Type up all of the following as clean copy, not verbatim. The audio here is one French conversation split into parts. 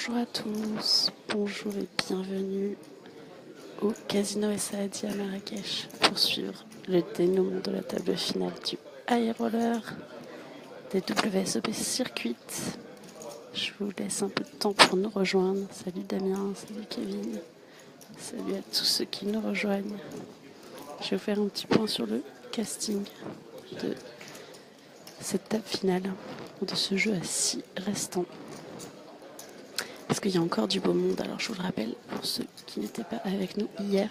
Bonjour à tous, bonjour et bienvenue au Casino Saadi à Marrakech pour suivre le dénouement de la table finale du High Roller des WSOP Circuit. Je vous laisse un peu de temps pour nous rejoindre. Salut Damien, salut Kevin, salut à tous ceux qui nous rejoignent. Je vais vous faire un petit point sur le casting de cette table finale, de ce jeu à 6 restants. Parce qu'il y a encore du beau monde. Alors je vous le rappelle, pour ceux qui n'étaient pas avec nous hier,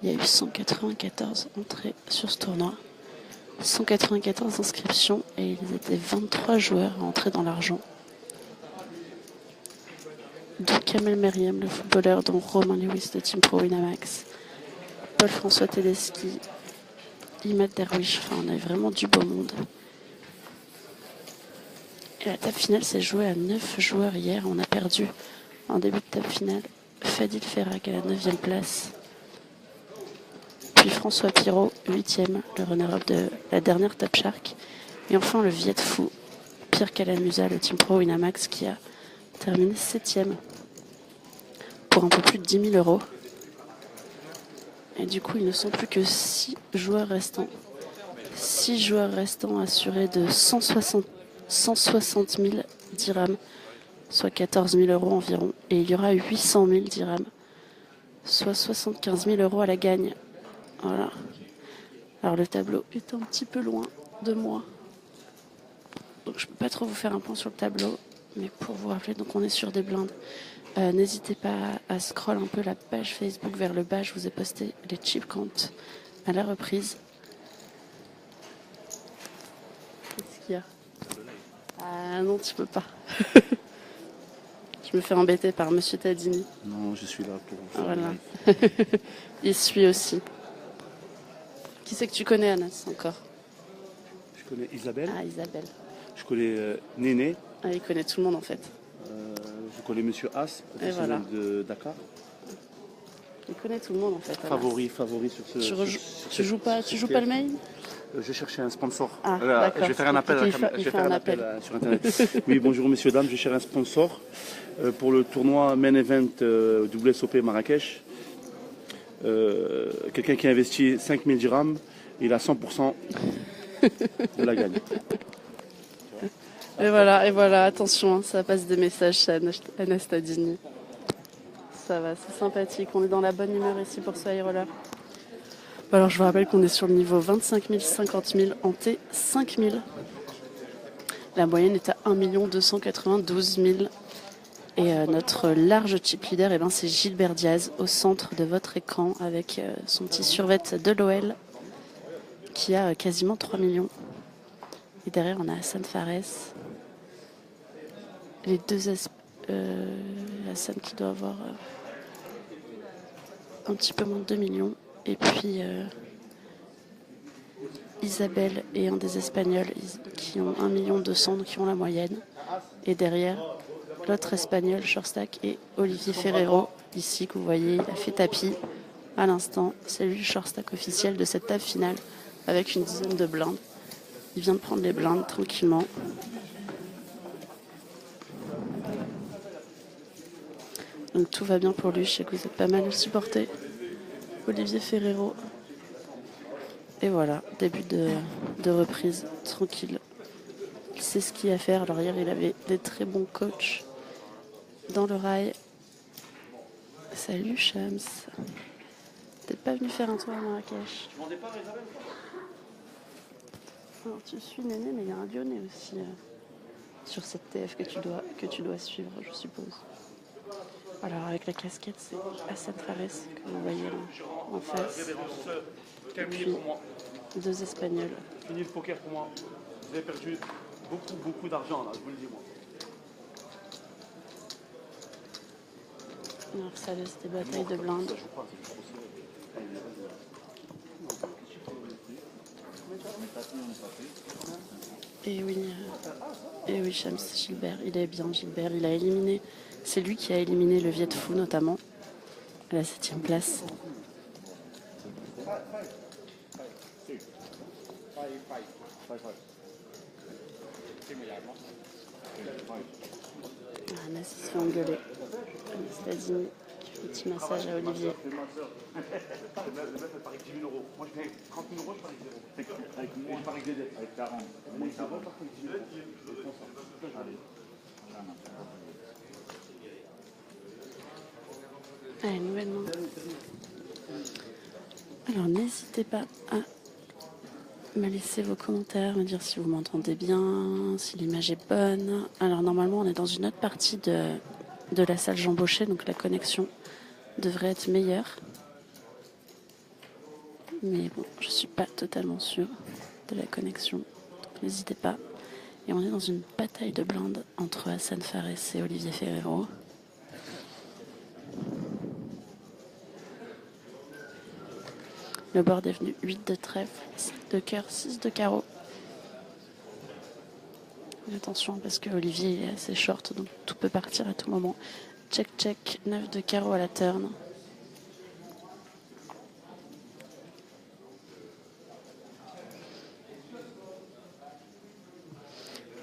il y a eu 194 entrées sur ce tournoi, 194 inscriptions et il étaient 23 joueurs à entrer dans l'argent. Dont Kamel Meriem, le footballeur, dont Romain Lewis de Team Pro Winamax, Paul-François Tedeschi, Imad Derwish, enfin on a vraiment du beau monde. Et la table finale s'est jouée à 9 joueurs hier. On a perdu en début de table finale Fadil Ferrak à la 9e place. Puis François Pirot, 8e, le runner-up de la dernière Table Shark. Et enfin le Viet Fou, Pierre Calamusa, le Team Pro Winamax, qui a terminé 7e pour un peu plus de 10 000 euros. Et du coup, il ne sont plus que 6 joueurs restants. 6 joueurs restants assurés de 160 000 dirhams, soit 14 000 euros environ. Et il y aura 800 000 dirhams, soit 75 000 euros à la gagne. Voilà. Alors le tableau est un petit peu loin de moi. Donc je ne peux pas trop vous faire un point sur le tableau. Mais pour vous rappeler, donc on est sur des blindes. N'hésitez pas à scroll un peu la page Facebook vers le bas. Je vous ai posté les chip counts à la reprise. Qu'est-ce qu'il y a ? Ah non, tu peux pas. Je me fais embêter par Monsieur Tadini. Non, je suis là pour... Voilà. Il suit aussi. Qui c'est que tu connais, Anas, encore ? Je connais Isabelle. Ah, Isabelle. Je connais Néné. Ah, il connaît tout le monde, en fait. Je connais Monsieur As, professionnel de Dakar. Il connaît tout le monde, en fait. Anas. Favori sur ce... Tu joues pas le mail ? Je cherchais un sponsor. Ah, d'accord. Je vais faire un appel, sur Internet. Oui, bonjour messieurs, dames. Je cherche un sponsor pour le tournoi Main Event WSOP Marrakech. Quelqu'un qui a investi 5 000 dirhams, il a 100% de la gagne. Et voilà, attention, hein, ça passe des messages chez Anastadini. Ça va, c'est sympathique. On est dans la bonne humeur ici pour ce high roller. Alors je vous rappelle qu'on est sur le niveau 25 000, 50 000, en T 5 000. La moyenne est à 1 292 000. Et notre large chip leader, c'est Gilbert Diaz au centre de votre écran avec son petit survêt de l'OL qui a quasiment 3 millions. Et derrière, on a Hassan Fares. Les deux Hassan qui doit avoir un petit peu moins de 2 millions. Et puis Isabelle et un des Espagnols qui ont 1 200 000, qui ont la moyenne. Et derrière, l'autre Espagnol, Shorstack, et Olivier Ferrero, ici, que vous voyez, il a fait tapis à l'instant. C'est lui le Shorstack officiel de cette table finale, avec une dizaine de blindes. Il vient de prendre les blindes tranquillement. Donc tout va bien pour lui, je sais que vous êtes pas mal supporté. Olivier Ferrero. Et voilà, début de reprise, tranquille. Il sait ce qu'il y a à faire. Alors hier, il avait des très bons coachs dans le rail. Salut Shams. T'es pas venu faire un tour à Marrakech? Alors tu suis Néné, mais il y a un Lyonnais aussi sur cette TF que tu dois suivre, je suppose. Alors avec la casquette, c'est Hassan Fares que vous voyez là, en face. Et puis deux Espagnols. Fini le poker pour moi. Vous avez perdu beaucoup d'argent là, je vous le dis moi. Alors ça laisse des batailles de blindes. Et oui, Shams Gilbert, il est bien Gilbert, il a éliminé, c'est lui qui a éliminé le Viet Fou notamment, à la 7e place. Anas se fait engueuler. Anastadine qui fait un petit massage à Olivier. Le meuf, elle parie 10 000 euros. Moi, je fais 30 000 euros, je parie 0. Avec moi, je parie des dettes. Avec 40. Moi, 40, par contre, 10 000 euros. Allez, nouvelle main. Alors, n'hésitez pas à me laisser vos commentaires, me dire si vous m'entendez bien, si l'image est bonne. Alors, normalement, on est dans une autre partie de la salle Jean Baucher, donc la connexion devrait être meilleure. Mais bon, je ne suis pas totalement sûre de la connexion, donc n'hésitez pas. Et on est dans une bataille de blindes entre Hassan Fares et Olivier Ferrero. Le board est venu 8 de trèfle, 5 de cœur, 6 de carreau. Attention parce que Olivier est assez short, donc tout peut partir à tout moment. Check, check, 9 de carreau à la turn.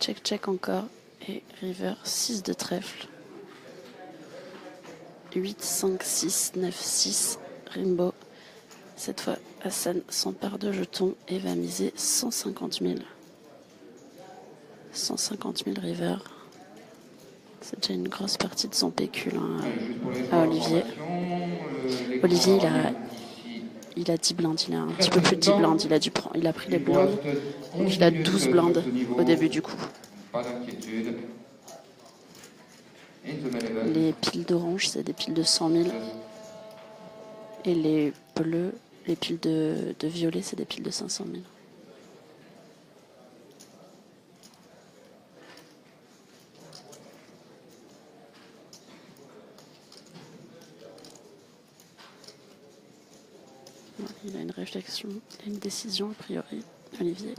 Check, check encore. Et river, 6 de trèfle. 8, 5, 6, 9, 6. Rainbow. Cette fois, Hassan s'empare de jetons et va miser 150 000. 150 000 river. C'est déjà une grosse partie de son pécule à Olivier. Olivier, il a 10 blindes. Il a un petit peu plus de 10 blindes. Il a pris les blindes. Donc il a 12 blindes au début du coup. Les piles d'orange, c'est des piles de 100 000. Et les bleus, les piles de violet, c'est des piles de 500 000. Il a une réflexion, il a une décision a priori, Olivier.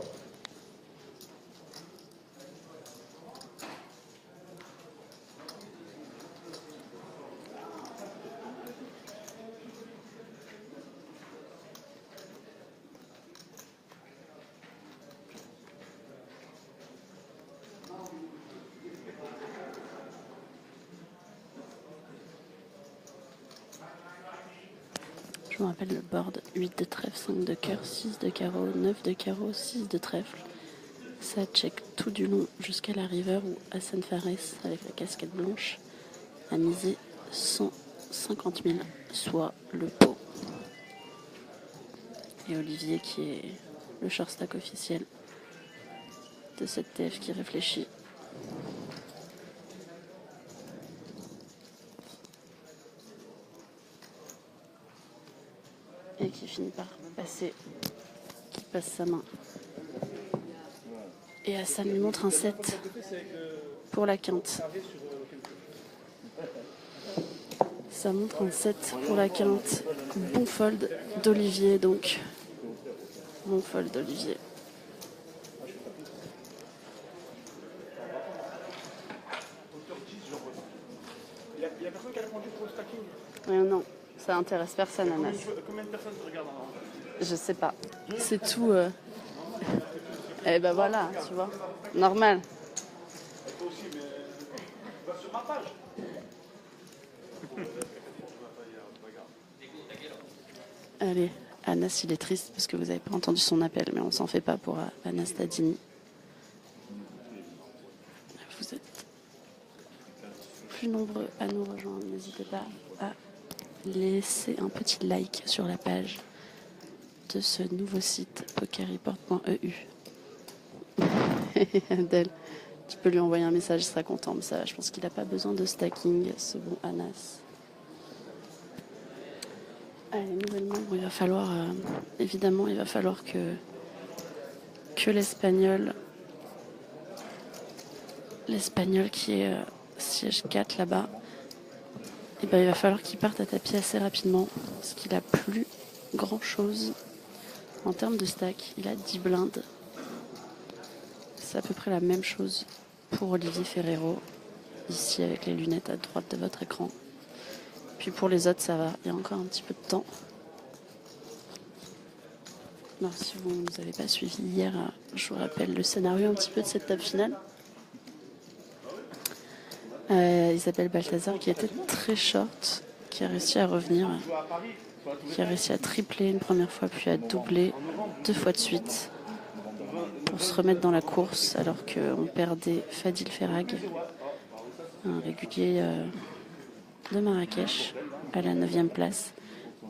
Je me rappelle le board, 8 de trèfle, 5 de cœur, 6 de carreau, 9 de carreau, 6 de trèfle. Ça check tout du long jusqu'à la river où Hassan Fares, avec la casquette blanche, a misé 150 000, soit le pot. Et Olivier qui est le short stack officiel de cette TF qui réfléchit. Et qui finit par passer, qui passe sa main. Et Hassan lui montre un 7 pour la quinte. Ça montre un 7 pour la quinte. Bon fold d'Olivier donc. Bon fold d'Olivier. Il y a personne qui a répondu pour le stacking. Non, ça intéresse personne, Anas. Combien de personnes te regardent? Je sais pas. C'est tout. Eh ben voilà, tu vois. Normal. Toi aussi, mais va sur ma page. Allez, Anas, il est triste parce que vous n'avez pas entendu son appel, mais on s'en fait pas pour Anastadini. Vous êtes plus nombreux à nous rejoindre. N'hésitez pas à laisser un petit like sur la page de ce nouveau site pokerreport.eu. Adèle, tu peux lui envoyer un message, il sera content. Mais ça, je pense qu'il n'a pas besoin de stacking, ce bon Anas. Allez, nouvelle membre, il va falloir, évidemment, il va falloir que l'Espagnol qui est siège 4 là-bas, et ben, il va falloir qu'il parte à tapis assez rapidement, parce qu'il a plus grand-chose en termes de stack. Il a 10 blindes. C'est à peu près la même chose pour Olivier Ferrero, ici avec les lunettes à droite de votre écran. Puis pour les autres, ça va. Il y a encore un petit peu de temps. Alors, si vous ne nous avez pas suivi hier, je vous rappelle le scénario un petit peu de cette table finale. Isabelle Balthazar qui était très short, qui a réussi à revenir, qui a réussi à tripler une première fois, puis à doubler 2 fois de suite pour se remettre dans la course, alors qu'on perdait Fadil Ferrag, un régulier de Marrakech, à la 9e place,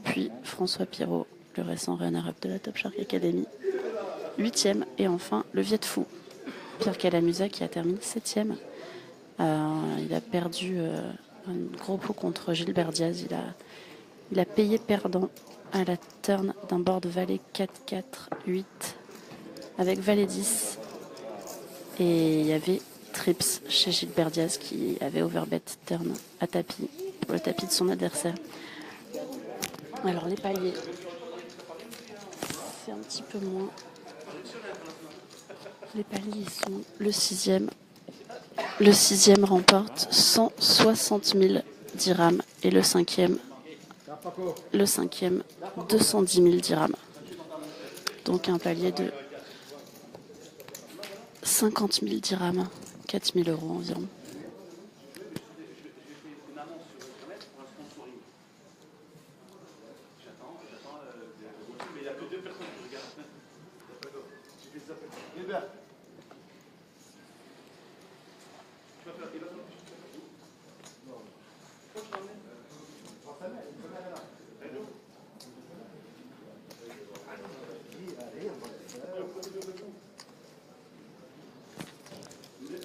puis François Pirot, le récent runner-up de la Top Shark Academy, 8e, et enfin le Viet Fou, Pierre Calamusa, qui a terminé 7e. Il a perdu un gros pot contre Gilbert Diaz. Il a payé perdant à la turn d'un board valet 4-4-8 avec valet 10. Et il y avait trips chez Gilbert Diaz qui avait overbet turn à tapis pour le tapis de son adversaire. Alors les paliers, c'est un petit peu moins. Les paliers sont le 6e. Le 6e remporte 160 000 dirhams et le 5e 210 000 dirhams. Donc un palier de 50 000 dirhams, 4 000 euros environ.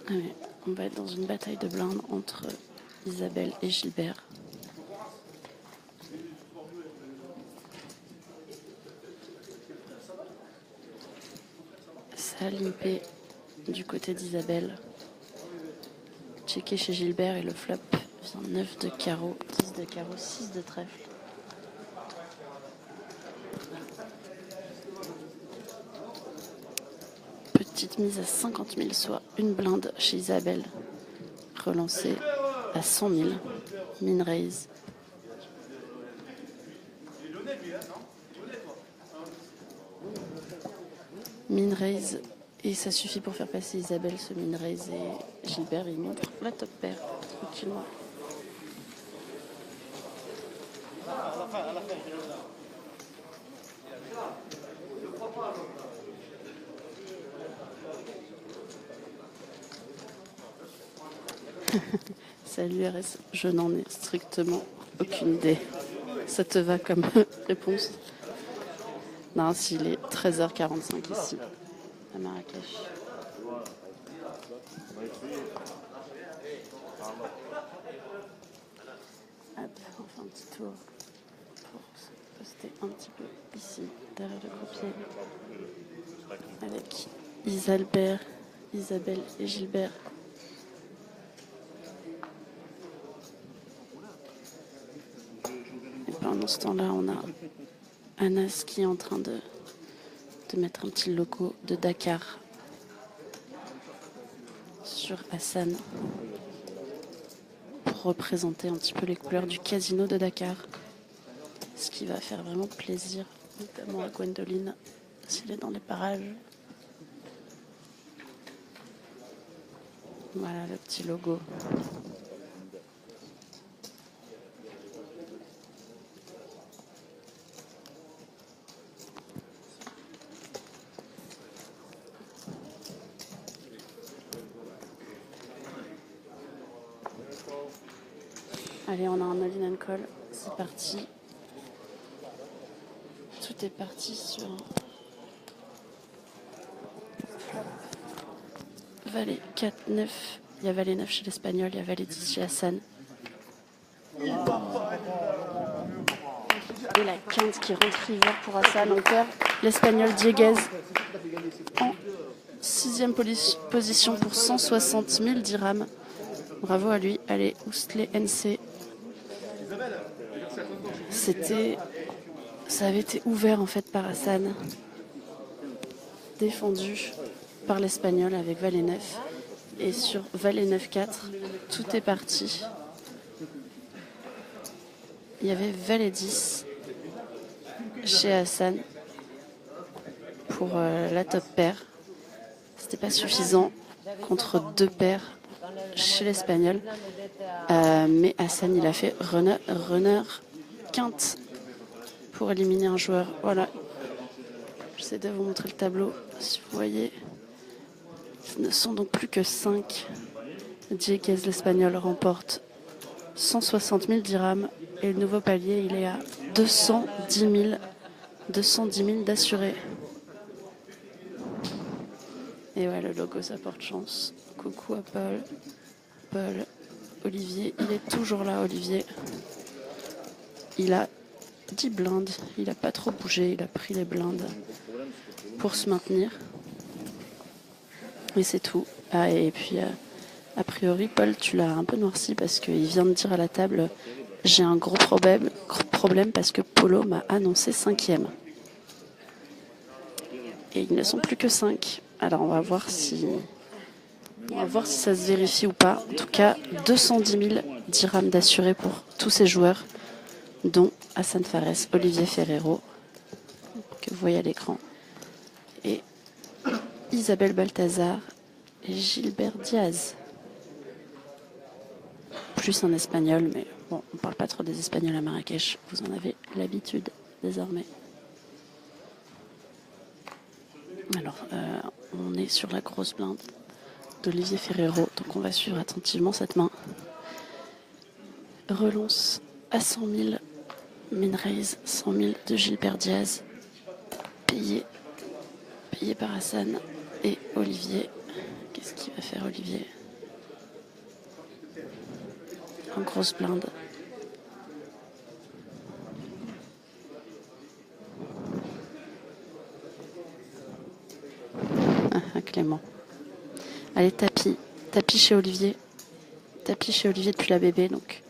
Allez, on va être dans une bataille de blindes entre Isabelle et Gilbert. Ça a limpé du côté d'Isabelle. Checké chez Gilbert et le flop vient 9 de carreau, 10 de carreau, 6 de trèfle. Petite mise à 50 000, soit une blinde chez Isabelle. Relancée à 100 000. Min raise. Min raise. Et ça suffit pour faire passer Isabelle, ce min raise. Et Gilbert, il montre la top paire. Tranquillement. Salut RS, je n'en ai strictement aucune idée. Ça te va comme réponse? Non, s'il est 13h45 ici, à Marrakech. Hop, on fait un petit tour pour se poster un petit peu ici, derrière le croupier, avec Isabelle et Gilbert. Et pendant ce temps-là, on a Anas qui est en train de mettre un petit logo de Dakar sur Hassan pour représenter un petit peu les couleurs du casino de Dakar, ce qui va faire vraiment plaisir, notamment à Gwendoline s'il est dans les parages. Voilà le petit logo. Allez, on a un all-in and call, c'est parti. Tout est parti sur valet 4-9. Il y a valet 9 chez l'Espagnol, il y a valet 10 chez Hassan. Et la quinte qui rentre river pour Hassan. On perd l'Espagnol Dieguez en 6e position pour 160 000 dirhams. Bravo à lui. Allez, Oustley NC. Ça avait été ouvert en fait par Hassan, défendu par l'Espagnol avec valet 9. Et sur valet 9-4, tout est parti. Il y avait valet 10 chez Hassan pour la top paire. C'était pas suffisant contre 2 paires chez l'Espagnol. Mais Hassan, il a fait runner quinte pour éliminer un joueur. Voilà. J'essaie de vous montrer le tableau, si vous voyez. Ce ne sont donc plus que 5. Dieguez, l'Espagnol, remporte 160 000 dirhams. Et le nouveau palier, il est à 210 000 d'assurés. Et ouais, le logo, ça porte chance. Coucou à Paul, Olivier, il est toujours là, Olivier. Il a 10 blindes, il n'a pas trop bougé, il a pris les blindes pour se maintenir. Et c'est tout. Ah, et puis, a priori, Paul, tu l'as un peu noirci parce qu'il vient de dire à la table, j'ai un gros problème parce que Polo m'a annoncé 5e. Et ils ne sont plus que 5. Alors on va voir si ça se vérifie ou pas. En tout cas, 210 000 dirhams d'assurés pour tous ces joueurs, dont Hassan Fares, Olivier Ferrero, que vous voyez à l'écran, et Isabelle Balthazar et Gilbert Diaz. Plus un espagnol, mais bon, on ne parle pas trop des espagnols à Marrakech, vous en avez l'habitude désormais. Alors, on est sur la grosse blinde d'Olivier Ferrero, donc on va suivre attentivement cette main. Relance à 100 000, main raise 100 000 de Gilbert Diaz, payé par Hassan et Olivier. Qu'est-ce qu'il va faire, Olivier? En grosse blinde. Clément. Allez, tapis chez Olivier. Tapis chez Olivier depuis la bébé. Donc,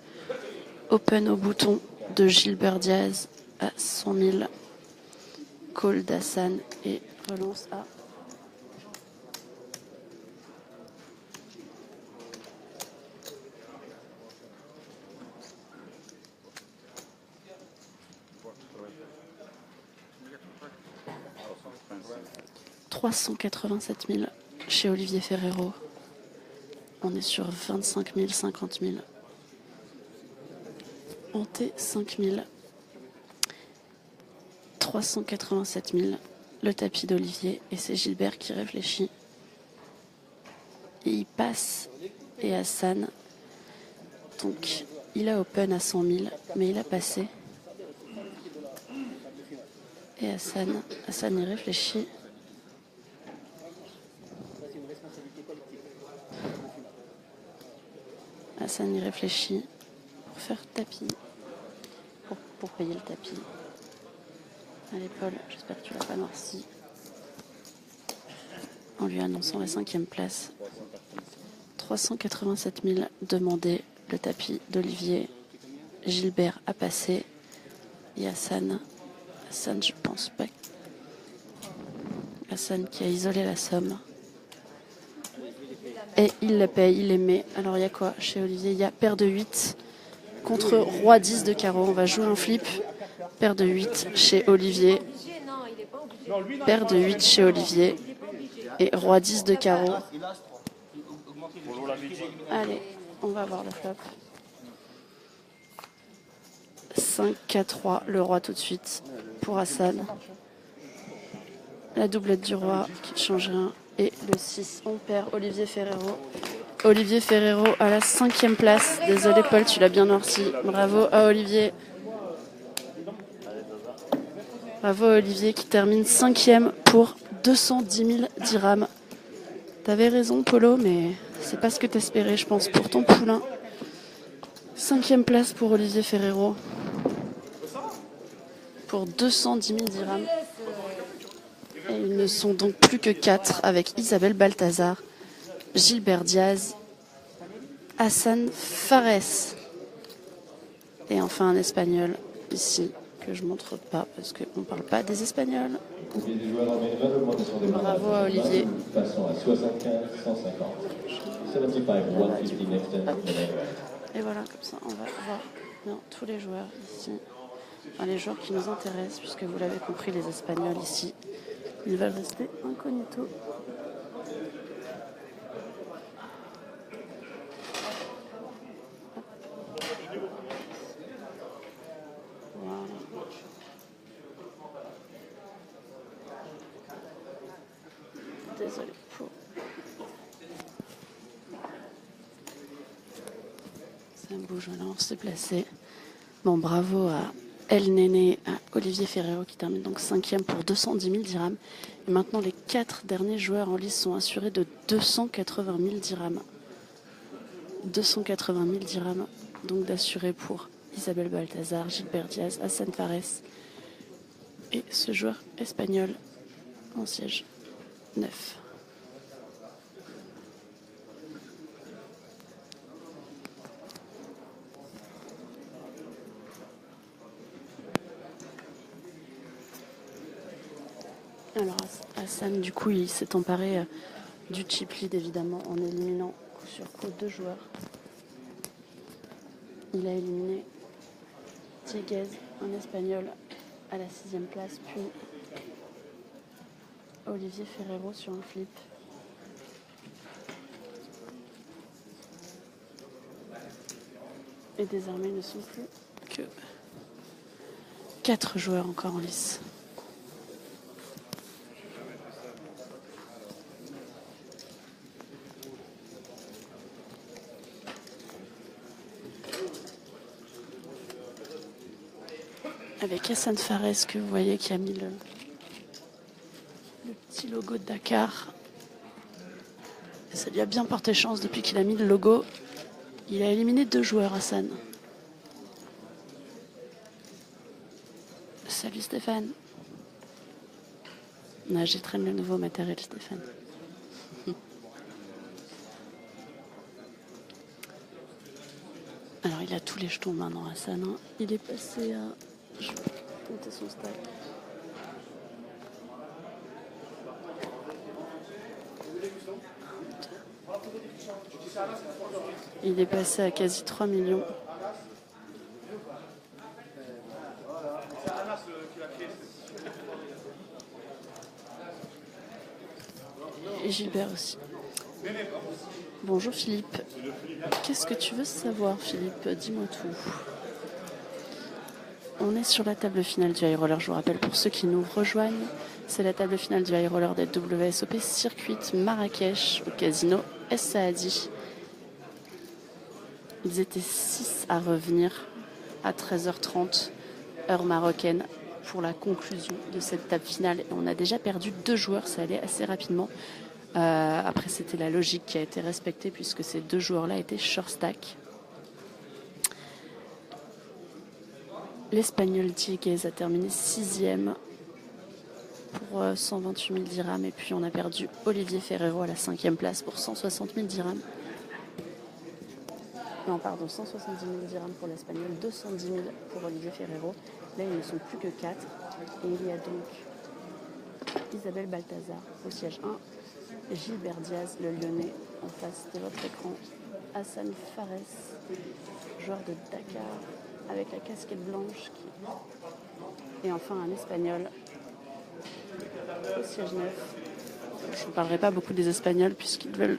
open au bouton de Gilbert Diaz à 100 000. Call d'Hassan et relance à 387 000 chez Olivier Ferrero. On est sur 25 000, 50 000. Hanté 5 000. 387 000. Le tapis d'Olivier. Et c'est Gilbert qui réfléchit. Et il passe. Et Hassan. Donc, il a open à 100 000. Mais il a passé. Et Hassan y réfléchit. Hassan y réfléchit pour faire tapis, pour payer le tapis. Allez Paul, j'espère que tu l'as pas noirci. En lui annonçant la 5e place. 387 000 demandés, le tapis d'Olivier. Gilbert a passé. Et Hassan, je pense pas. Hassan qui a isolé la somme. Et il le paye, il les met. Alors il y a quoi chez Olivier? Il y a paire de 8 contre roi 10 de carreau. On va jouer un flip. Paire de 8 chez Olivier. Paire de 8 chez Olivier. Et roi 10 de carreau. Allez, on va voir le flop. 5, 4, 3. Le roi tout de suite pour Hassan. La doublette du roi qui ne change rien. Et le 6, on perd Olivier Ferrero. Olivier Ferrero à la 5e place. Désolé Paul, tu l'as bien noirci. Bravo à Olivier. Bravo à Olivier qui termine 5e pour 210 000 dirhams. T'avais raison Polo, mais c'est pas ce que t'espérais, je pense, pour ton poulain. 5e place pour Olivier Ferrero. Pour 210 000 dirhams. Et ils ne sont donc plus que 4 avec Isabelle Balthazar, Gilbert Diaz, Hassan Fares et enfin un espagnol ici que je ne montre pas parce qu'on ne parle pas des espagnols. Bravo à Olivier. Et voilà, comme ça on va voir bien tous les joueurs ici. Enfin, les joueurs qui nous intéressent puisque vous l'avez compris, les espagnols ici. Ils veulent rester incognito. Désolé pour... Ça bouge, voilà, on s'est placé. Bon, bravo à El Néné, à Olivier Ferrero qui termine donc 5e pour 210 000 dirhams. Et maintenant, les 4 derniers joueurs en lice sont assurés de 280 000 dirhams. 280 000 dirhams, donc d'assurés pour Isabelle Balthazar, Gilbert Diaz, Hassan Fares et ce joueur espagnol en siège 9. Alors Hassan, du coup, il s'est emparé du chip lead évidemment en éliminant coup sur coup 2 joueurs. Il a éliminé Dieguez, un espagnol, à la 6e place, puis Olivier Ferrero sur un flip. Et désormais, ils ne sont plus que 4 joueurs encore en lice. Avec Hassan Fares que vous voyez qui a mis le petit logo de Dakar. Et ça lui a bien porté chance depuis qu'il a mis le logo. Il a éliminé 2 joueurs, Hassan. Salut Stéphane. J'ai traîné le nouveau matériel, Stéphane. Alors il a tous les jetons maintenant, Hassan. Hein. Il est passé à... Je vais compter son stack. Il est passé à quasi 3 millions. Et Gilbert aussi. Bonjour Philippe. Qu'est-ce que tu veux savoir, Philippe? Dis-moi tout. On est sur la table finale du high roller. Je vous rappelle pour ceux qui nous rejoignent, c'est la table finale du high roller des WSOP Circuit Marrakech au casino Es Saadi. Ils étaient 6 à revenir à 13h30 heure marocaine pour la conclusion de cette table finale. Et on a déjà perdu 2 joueurs, ça allait assez rapidement. Après, c'était la logique qui a été respectée puisque ces 2 joueurs-là étaient short stack. L'Espagnol Dieguez a terminé 6e pour 128 000 dirhams. Et puis on a perdu Olivier Ferrero à la 5e place pour 160 000 dirhams. Non, pardon, 170 000 dirhams pour l'Espagnol, 210 000 pour Olivier Ferrero. Là, ils ne sont plus que 4. Et il y a donc Isabelle Balthazar au siège 1, Gilbert Diaz, le Lyonnais, en face de votre écran, Hassan Fares, joueur de Dakar, avec la casquette blanche. Et enfin, un Espagnol au siège 9. Je ne parlerai pas beaucoup des Espagnols puisqu'ils veulent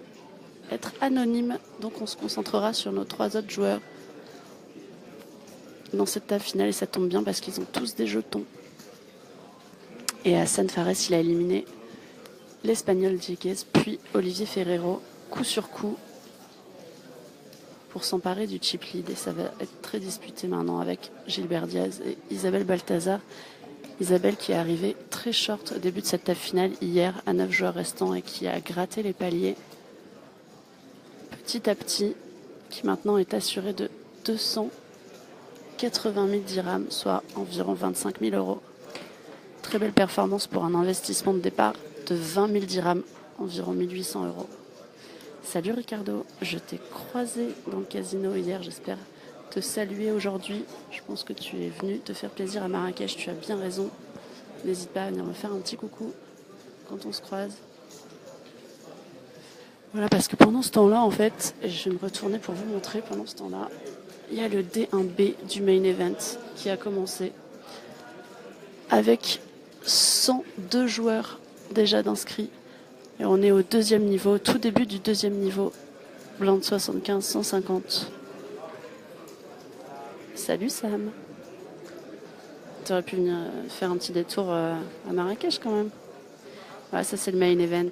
être anonymes. Donc on se concentrera sur nos 3 autres joueurs dans cette table finale. Et ça tombe bien parce qu'ils ont tous des jetons. Et Hassan Fares, il a éliminé l'Espagnol Dieguez, puis Olivier Ferrero, coup sur coup, pour s'emparer du chip lead. Et ça va être très disputé maintenant avec Gilbert Diaz et Isabelle Balthazar. Isabelle qui est arrivée très short au début de cette table finale hier à 9 joueurs restants et qui a gratté les paliers petit à petit, qui maintenant est assurée de 280 000 dirhams, soit environ 25 000 euros. Très belle performance pour un investissement de départ de 20 000 dirhams, environ 1800 euros. Salut Ricardo, je t'ai croisé dans le casino hier, j'espère te saluer aujourd'hui. Je pense que tu es venu te faire plaisir à Marrakech, tu as bien raison. N'hésite pas à venir me faire un petit coucou quand on se croise. Voilà, parce que pendant ce temps-là, en fait, je vais me retourner pour vous montrer, pendant ce temps-là, il y a le D1B du main event qui a commencé avec 102 joueurs déjà d'inscrits. Et on est au 2e niveau, tout début du 2e niveau, blind 75, 150. Salut Sam. Tu aurais pu venir faire un petit détour à Marrakech quand même. Voilà, ça c'est le main event.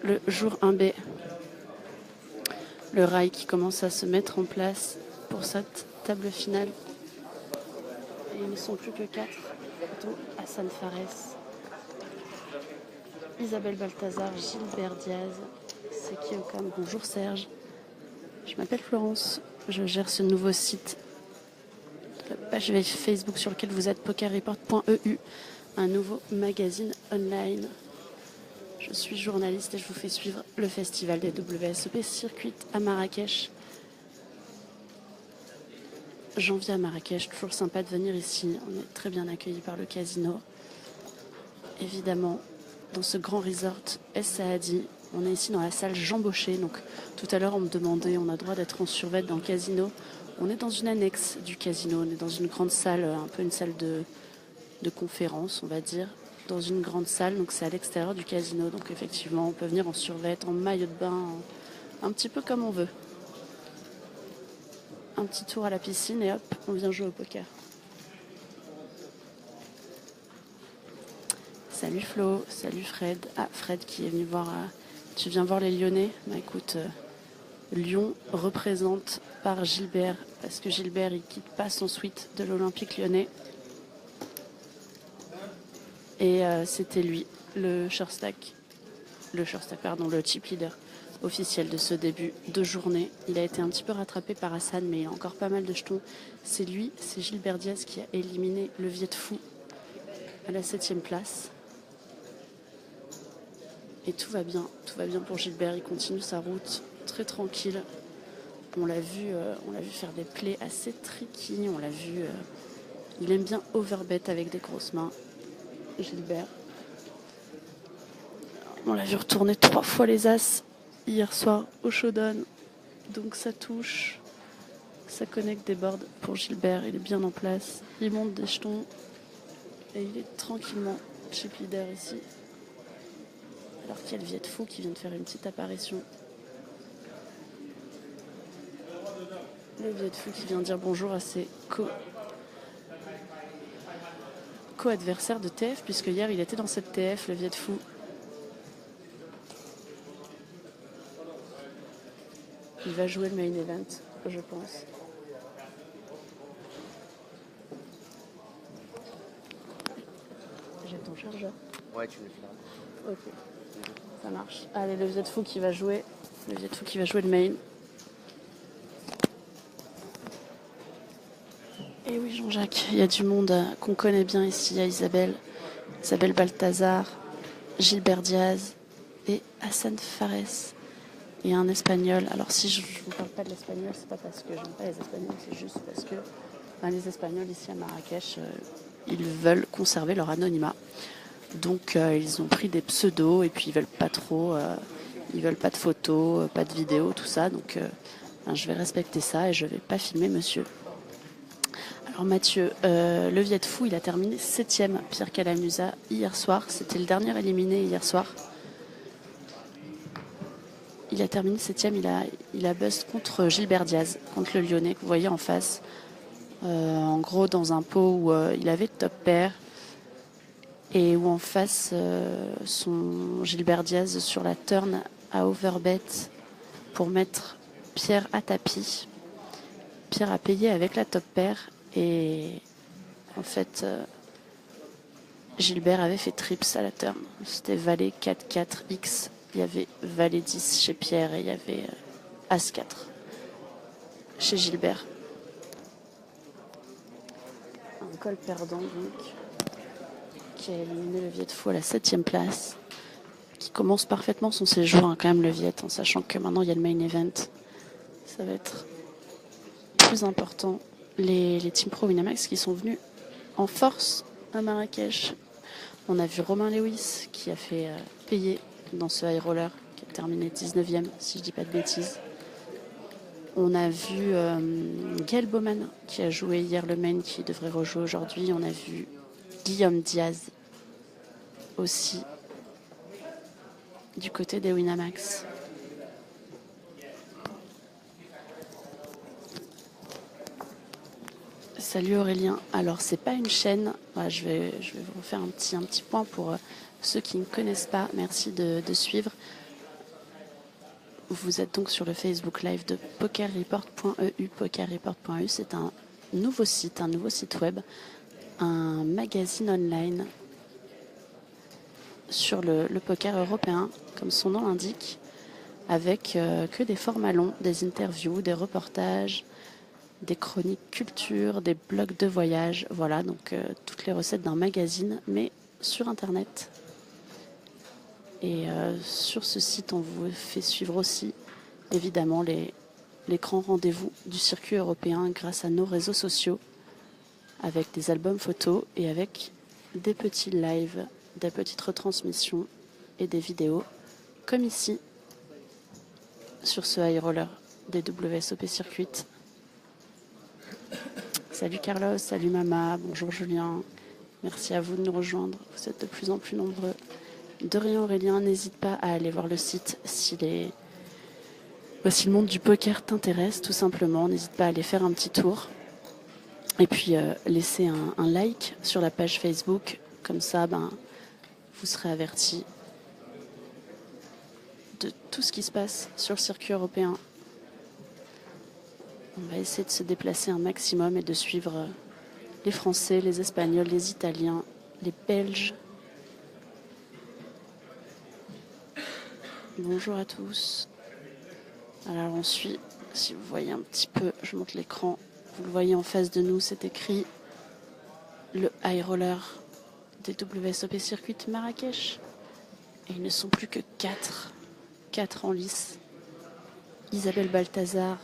le jour 1B. Le rail qui commence à se mettre en place pour cette table finale. Et ils ne sont plus que 4, dont Hassan Fares, Isabelle Balthazar, Gilbert Diaz, Seki Okam. Bonjour Serge. Je m'appelle Florence. Je gère ce nouveau site, la page Facebook sur lequel vous êtes, pokerreport.eu, un nouveau magazine online. Je suis journaliste et je vous fais suivre le festival des WSOP Circuit à Marrakech. Janvier à Marrakech, toujours sympa de venir ici. On est très bien accueillis par le casino. Évidemment, dans ce grand resort Es Saadi, on est ici dans la salle Jean Baucher. Donc tout à l'heure, on me demandait, on a le droit d'être en survêt dans le casino. On est dans une annexe du casino. On est dans une grande salle, un peu une salle de conférence, on va dire. Dans une grande salle, donc c'est à l'extérieur du casino. Donc effectivement, on peut venir en survêt, en maillot de bain, un petit peu comme on veut. Un petit tour à la piscine et hop, on vient jouer au poker. Salut Flo, salut Fred. Ah, Fred qui est venu voir... tu viens voir les Lyonnais? Bah écoute, Lyon représente par Gilbert, parce que Gilbert, il quitte pas son suite de l'Olympique lyonnais. Et c'était lui, le chip leader officiel de ce début de journée. Il a été un petit peu rattrapé par Hassan, mais il a encore pas mal de jetons. C'est lui, c'est Gilbert Diaz qui a éliminé le Viet Fou à la 7e place. Et tout va bien pour Gilbert. Il continue sa route très tranquille. On l'a vu faire des plays assez tricky. On l'a vu, il aime bien overbet avec des grosses mains. Gilbert. On l'a vu retourner 3 fois les as hier soir au showdown. Donc ça touche. Ça connecte des boards pour Gilbert. Il est bien en place. Il monte des jetons. Et il est tranquillement chip leader ici. Alors qu'il y a le Viet Fou qui vient de faire une petite apparition. Le Viet Fou qui vient dire bonjour à ses co-adversaires de TF, puisque hier il était dans cette TF, le Viet Fou. Il va jouer le main event, je pense. J'ai ton chargeur. Ouais, tu me le fileras. Ok, ça marche. Allez, le Viet Fou qui va jouer. Le Viet Fou qui va jouer le main. Et oui, Jean-Jacques, il y a du monde qu'on connaît bien ici. Il y a Isabelle Balthazar, Gilbert Diaz et Hassan Fares. Et un espagnol. Alors si je ne vous parle pas de l'espagnol, c'est pas parce que j'aime pas les espagnols, c'est juste parce que les espagnols ici à Marrakech, ils veulent conserver leur anonymat. Donc ils ont pris des pseudos et puis ils veulent pas de photos, pas de vidéos, tout ça. Donc je vais respecter ça et je vais pas filmer monsieur. Alors Mathieu, le Viet Fou, il a terminé 7e, Pierre Calamusa, hier soir. C'était le dernier éliminé hier soir. Il a terminé 7e, il a bust contre Gilbert Diaz, contre le Lyonnais que vous voyez en face. En gros, dans un pot où il avait top pair et où en face, son Gilbert Diaz sur la turn à overbet pour mettre Pierre à tapis. Pierre a payé avec la top pair et en fait, Gilbert avait fait trips à la turn. C'était valet 4-4-X. Il y avait valet 10 chez Pierre et il y avait as 4 chez Gilbert. Un col perdant donc, qui a éliminé le Viet Fou à la 7e place, qui commence parfaitement son séjour, quand même le Viet, en sachant que maintenant il y a le main event. Ça va être plus important. Les Team Pro Winamax qui sont venus en force à Marrakech. On a vu Romain Lewis qui a fait payer dans ce high roller, qui a terminé 19e, si je dis pas de bêtises. On a vu Gaël Bowman, qui a joué hier le main, qui devrait rejouer aujourd'hui. On a vu Guillaume Diaz, aussi, du côté des Winamax. Salut Aurélien. Alors, c'est pas une chaîne. Voilà, je vais vous faire un petit point pour ceux qui ne connaissent pas. Merci de suivre. Vous êtes donc sur le Facebook Live de pokerreport.eu. Pokerreport.eu, c'est un nouveau site web, un magazine online sur le poker européen, comme son nom l'indique, avec que des formats longs, des interviews, des reportages, des chroniques culture, des blogs de voyage. Voilà, donc toutes les recettes d'un magazine, mais sur Internet. Et sur ce site, on vous fait suivre aussi, évidemment, les grands rendez-vous du circuit européen grâce à nos réseaux sociaux, avec des albums photos et avec des petits lives, des petites retransmissions et des vidéos, comme ici, sur ce high roller des WSOP Circuit. Salut Carlos, salut Mama, bonjour Julien, merci à vous de nous rejoindre, vous êtes de plus en plus nombreux. De rien Aurélien, n'hésite pas à aller voir le site si le monde du poker t'intéresse, tout simplement. N'hésite pas à aller faire un petit tour. Et puis laisser un like sur la page Facebook. Comme ça, vous serez avertis de tout ce qui se passe sur le circuit européen. On va essayer de se déplacer un maximum et de suivre les Français, les Espagnols, les Italiens, les Belges. Bonjour à tous. Alors on suit, si vous voyez un petit peu, je monte l'écran, vous le voyez en face de nous, c'est écrit le high roller des WSOP Circuit Marrakech. Et ils ne sont plus que 4 en lice. Isabelle Balthazar,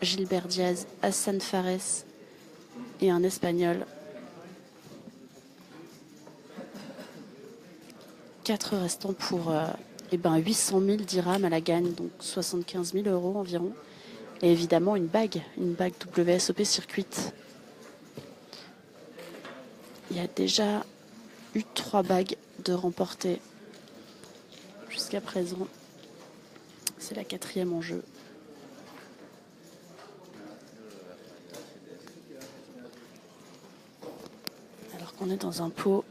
Gilbert Diaz, Hassan Fares et un Espagnol. 4 restants pour 800 000 dirhams à la gagne, donc 75 000 € environ. Et évidemment une bague WSOP Circuit. Il y a déjà eu 3 bagues de remportées jusqu'à présent. C'est la 4e en jeu. Alors qu'on est dans un pot,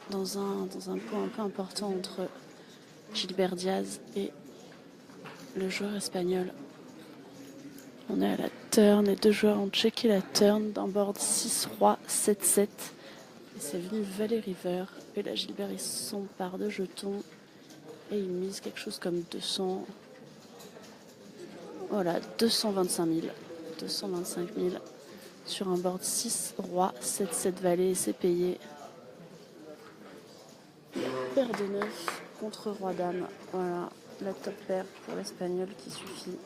dans un pot un peu important entre Gilbert Diaz et le joueur espagnol. On est à la turn, les deux joueurs ont checké la turn d'un board 6 Roi 7-7. Et c'est venu Valet River. Et là Gilbert il s'empare de jetons et il mise quelque chose comme 200. Voilà, 225 000. 225 000 sur un board 6 Roi 7-7 Valet et c'est payé. Paire de 9 contre Roi-Dame. Voilà, la top paire pour l'Espagnol qui suffit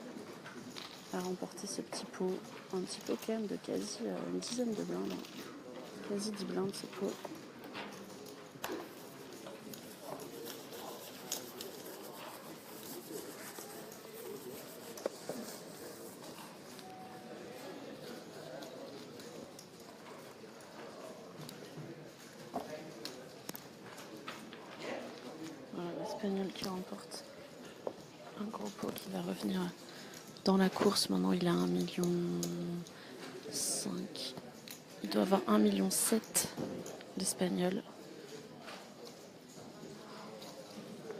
à remporter ce petit pot. Un petit pot quand même de quasi une dizaine de blindes. Quasi 10 blindes ce pot. Voilà, l'Espagnol qui remporte un gros pot qui va revenir dans la course. Maintenant il a 1,5 million. Il doit avoir 1,7 million d'Espagnol.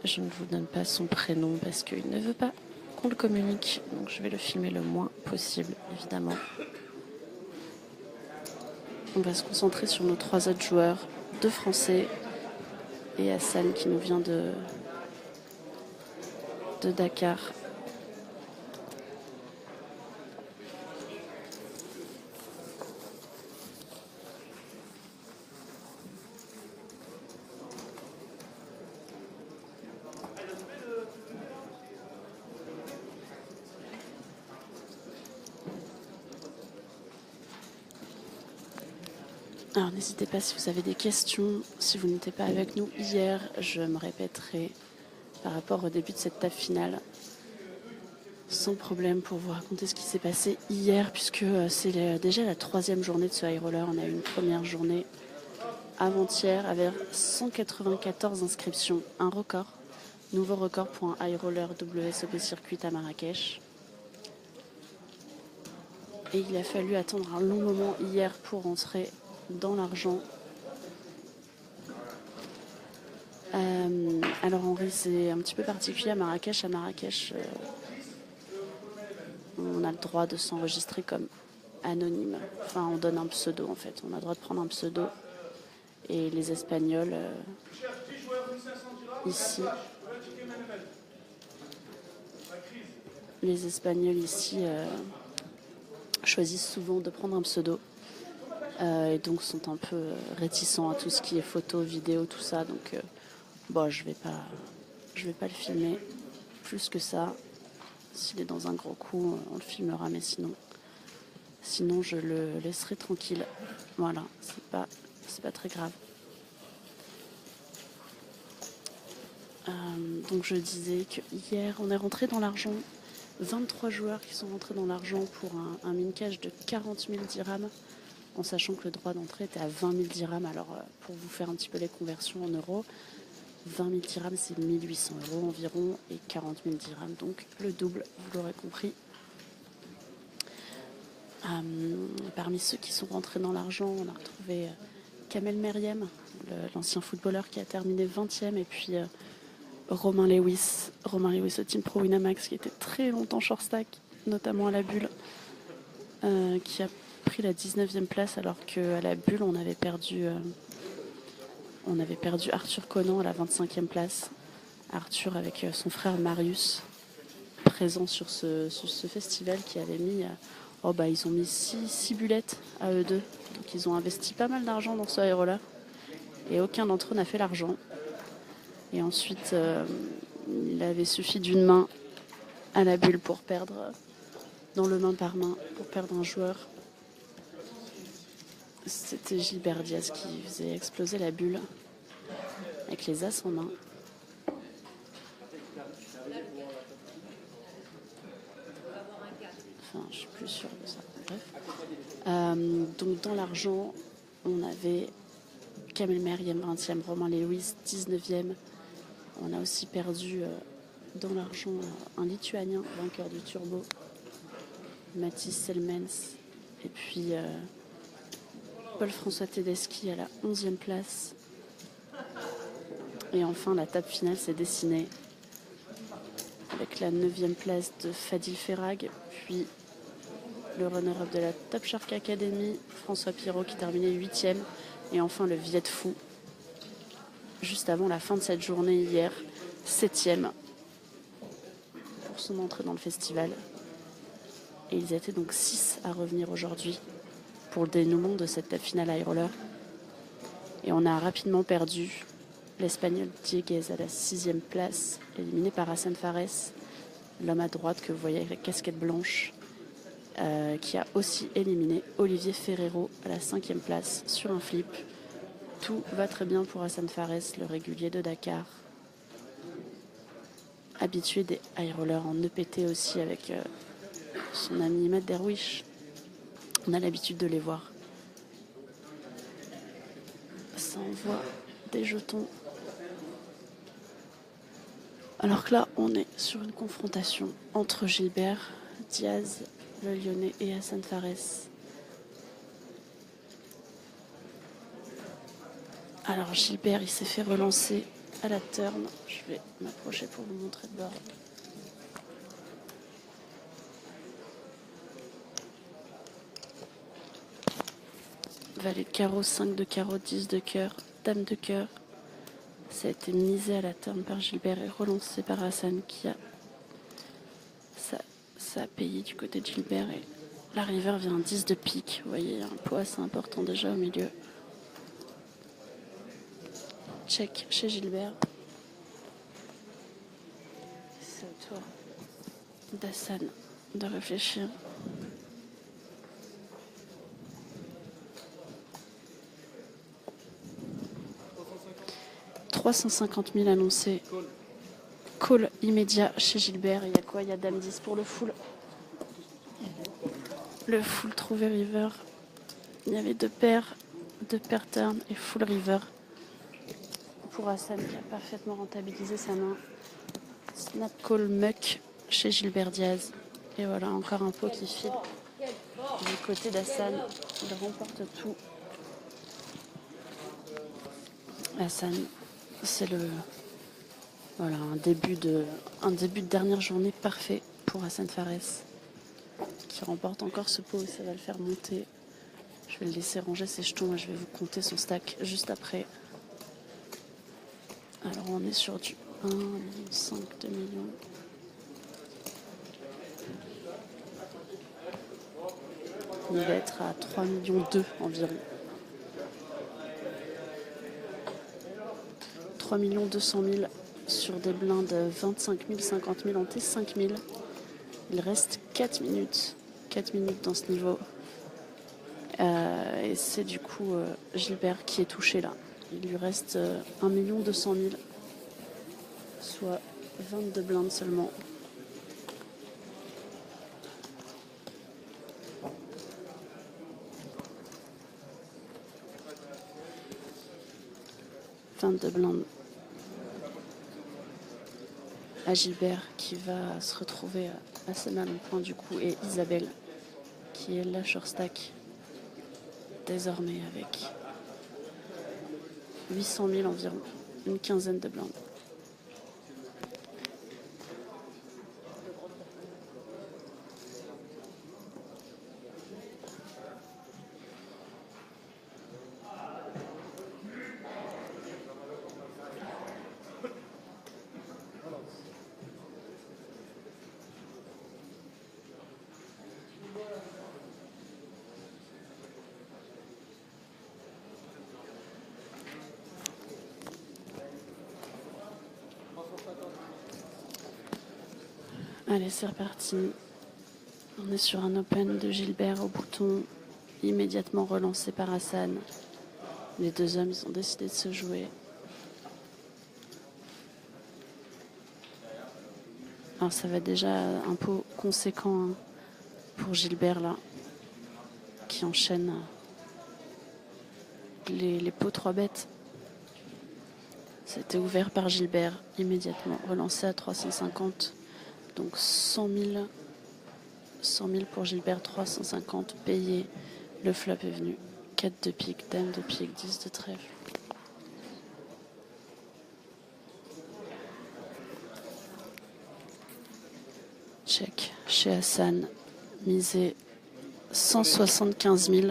Je ne vous donne pas son prénom parce qu'il ne veut pas qu'on le communique. Donc je vais le filmer le moins possible, évidemment. On va se concentrer sur nos 3 autres joueurs, 2 Français et Hassan qui nous vient de Dakar. Alors n'hésitez pas si vous avez des questions, si vous n'étiez pas avec nous hier, je me répéterai par rapport au début de cette table finale sans problème pour vous raconter ce qui s'est passé hier puisque c'est déjà la 3e journée de ce high roller. On a eu une première journée avant-hier avec 194 inscriptions, un record, nouveau record pour un high roller WSOP Circuit à Marrakech. Et il a fallu attendre un long moment hier pour rentrer dans l'argent. Alors Henri, c'est un petit peu particulier à Marrakech. a le droit de s'enregistrer comme anonyme. Enfin, on donne un pseudo en fait. On a le droit de prendre un pseudo. Et les Espagnols, ici, choisissent souvent de prendre un pseudo. Et donc sont un peu réticents à tout ce qui est photo, vidéo, tout ça. Donc, je vais pas le filmer plus que ça. S'il est dans un gros coup, on le filmera, mais sinon je le laisserai tranquille. Voilà, c'est pas très grave. Donc je disais que hier on est rentré dans l'argent. 23 joueurs qui sont rentrés dans l'argent pour un min cash de 40 000 dirhams, en sachant que le droit d'entrée était à 20 000 dirhams. Alors pour vous faire un petit peu les conversions en euros, 20 000 dirhams c'est 1800 € environ, et 40 000 dirhams, donc le double, vous l'aurez compris. Parmi ceux qui sont rentrés dans l'argent, on a retrouvé Kamel Meriem, l'ancien footballeur qui a terminé 20e, et puis Romain Lewis au Team Pro Winamax, qui était très longtemps short stack, notamment à la bulle, qui a pris la 19e place, alors qu'à la bulle on avait perdu Arthur Conan à la 25e place. Arthur avec son frère Marius, présent sur ce festival, qui avait mis ils ont mis 6 bulettes à eux deux, donc ils ont investi pas mal d'argent dans ce aéro-là, et aucun d'entre eux n'a fait l'argent. Et ensuite, il avait suffi d'une main à la bulle pour perdre, dans le main par main, pour perdre un joueur. C'était Gilbert Diaz qui faisait exploser la bulle avec les as en main. Enfin, je suis plus sûre de ça. Bref. Donc dans l'argent, on avait Kamel Meriem 20e, Romain Lewis 19e. On a aussi perdu dans l'argent un Lituanien, vainqueur du Turbo, Mathis Selmens, et puis Paul-François Tedeschi à la 11e place. Et enfin, la table finale s'est dessinée avec la 9e place de Fadil Ferrag, puis le runner-up de la Top Shark Academy, François Pirot, qui terminait 8e, et enfin le Viet Fou, juste avant la fin de cette journée hier, 7e pour son entrée dans le festival. Et ils étaient donc 6 à revenir aujourd'hui pour le dénouement de cette table finale high roller. Et on a rapidement perdu l'Espagnol Dieguez à la 6e place, éliminé par Hassan Fares, l'homme à droite que vous voyez avec la casquette blanche, qui a aussi éliminé Olivier Ferrero à la 5e place sur un flip. Tout va très bien pour Hassan Fares, le régulier de Dakar, habitué des high rollers en EPT aussi, avec son ami Matt Derwish. On a l'habitude de les voir. Ça envoie des jetons. Alors que là, on est sur une confrontation entre Gilbert Diaz, le Lyonnais, et Hassan Fares. Alors Gilbert, il s'est fait relancer à la turn. Je vais m'approcher pour vous montrer de bord. Valet de carreau, 5 de carreau, 10 de cœur, dame de cœur. Ça a été misé à la turn par Gilbert et relancé par Hassan, qui a... Ça a payé du côté de Gilbert, et la river vient 10 de pique. Vous voyez, il y a un poids assez important déjà au milieu. Check chez Gilbert. C'est au tour d'Hassan de réfléchir. « 350 000 annoncés. Call immédiat chez Gilbert. Il y a quoi? Il y a dame 10 pour le full. Le full trouvé river. Il y avait deux paires turn et full river pour Hassan, qui a parfaitement rentabilisé sa main. Snap call muck chez Gilbert Diaz. Et voilà, encore un pot qui file du côté d'Hassan. Il remporte tout. Hassan, c'est un début de dernière journée parfait pour Hassan Fares. qui remporte encore ce pot et ça va le faire monter. Je vais le laisser ranger ses jetons et je vais vous compter son stack juste après. Alors on est sur du 1,5 million, 2 millions. Il va être à 3,2 millions environ. 3 200 000 sur des blindes 25 000, 50 000 en T, 5 000. Il reste 4 minutes. 4 minutes dans ce niveau. Et c'est du coup Gilbert qui est touché là. Il lui reste 1 200 000, soit 22 blindes seulement. De blindes à Gilbert qui va se retrouver assez mal en point du coup, et Isabelle qui est la short-stack désormais avec 800 000 environ, une quinzaine de blindes. Allez, c'est reparti. On est sur un open de Gilbert au bouton, immédiatement relancé par Hassan. Les deux hommes ont décidé de se jouer. Alors ça va déjà un peu conséquent pour Gilbert là, qui enchaîne les pots 3 bêtes. C'était ouvert par Gilbert immédiatement, relancé à 350. Donc 100 000 pour Gilbert, 350 payé. Le flop est venu. 4 de pique, dame de pique, 10 de trèfle. Check chez Hassan. Misé 175 000.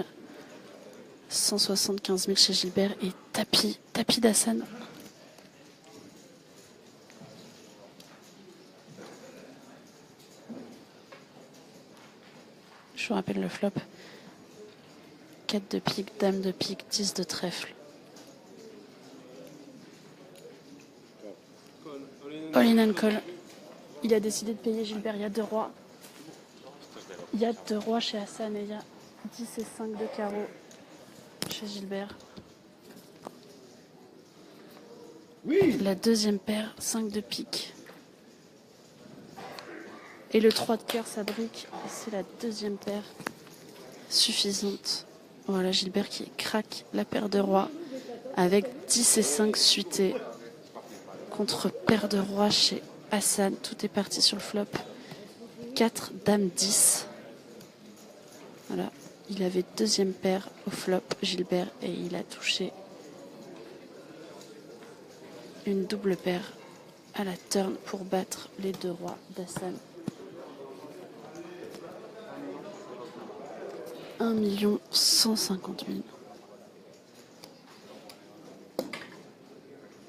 175 000 chez Gilbert et tapis d'Hassan. Je vous rappelle le flop. 4 de pique, dame de pique, 10 de trèfle. All in and call. Il a décidé de payer Gilbert. Il y a 2 rois. Il y a 2 rois chez Hassan et il y a 10 et 5 de carreau chez Gilbert. Oui. La deuxième paire, 5 de pique. Et le 3 de cœur, ça brique. Et c'est la deuxième paire suffisante. Voilà, Gilbert qui craque la paire de rois avec 10 et 5 suités contre paire de rois chez Hassan. Tout est parti sur le flop. 4, dame 10. Voilà, il avait deuxième paire au flop, Gilbert, et il a touché une double paire à la turn pour battre les 2 rois d'Hassan. 1 150 000.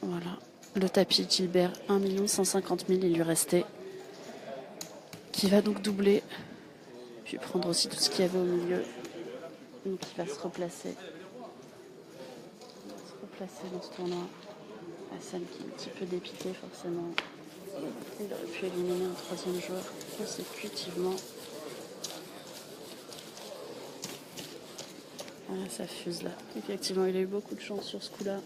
Voilà. Le tapis de Gilbert, 1 150 000, il lui restait. Qui va donc doubler. Puis prendre aussi tout ce qu'il y avait au milieu. Donc il va se replacer. Dans ce tournoi. Hassan qui est un petit peu dépité forcément. Il aurait pu éliminer un 3e joueur consécutivement. Voilà, ça fuse là. Effectivement, il a eu beaucoup de chance sur ce coup-là.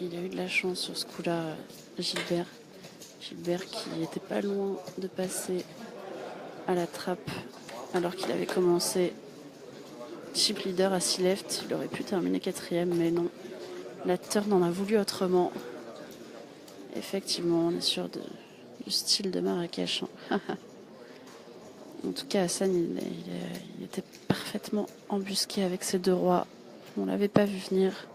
Il a eu de la chance sur ce coup-là, Gilbert. Gilbert qui n'était pas loin de passer à la trappe alors qu'il avait commencé chip leader à 6 left. Il aurait pu terminer 4e, mais non. La turn en a voulu autrement. Effectivement, on est sur du style de Marrakech. En tout cas, Hassan, il était parfaitement embusqué avec ses 2 rois. On ne l'avait pas vu venir.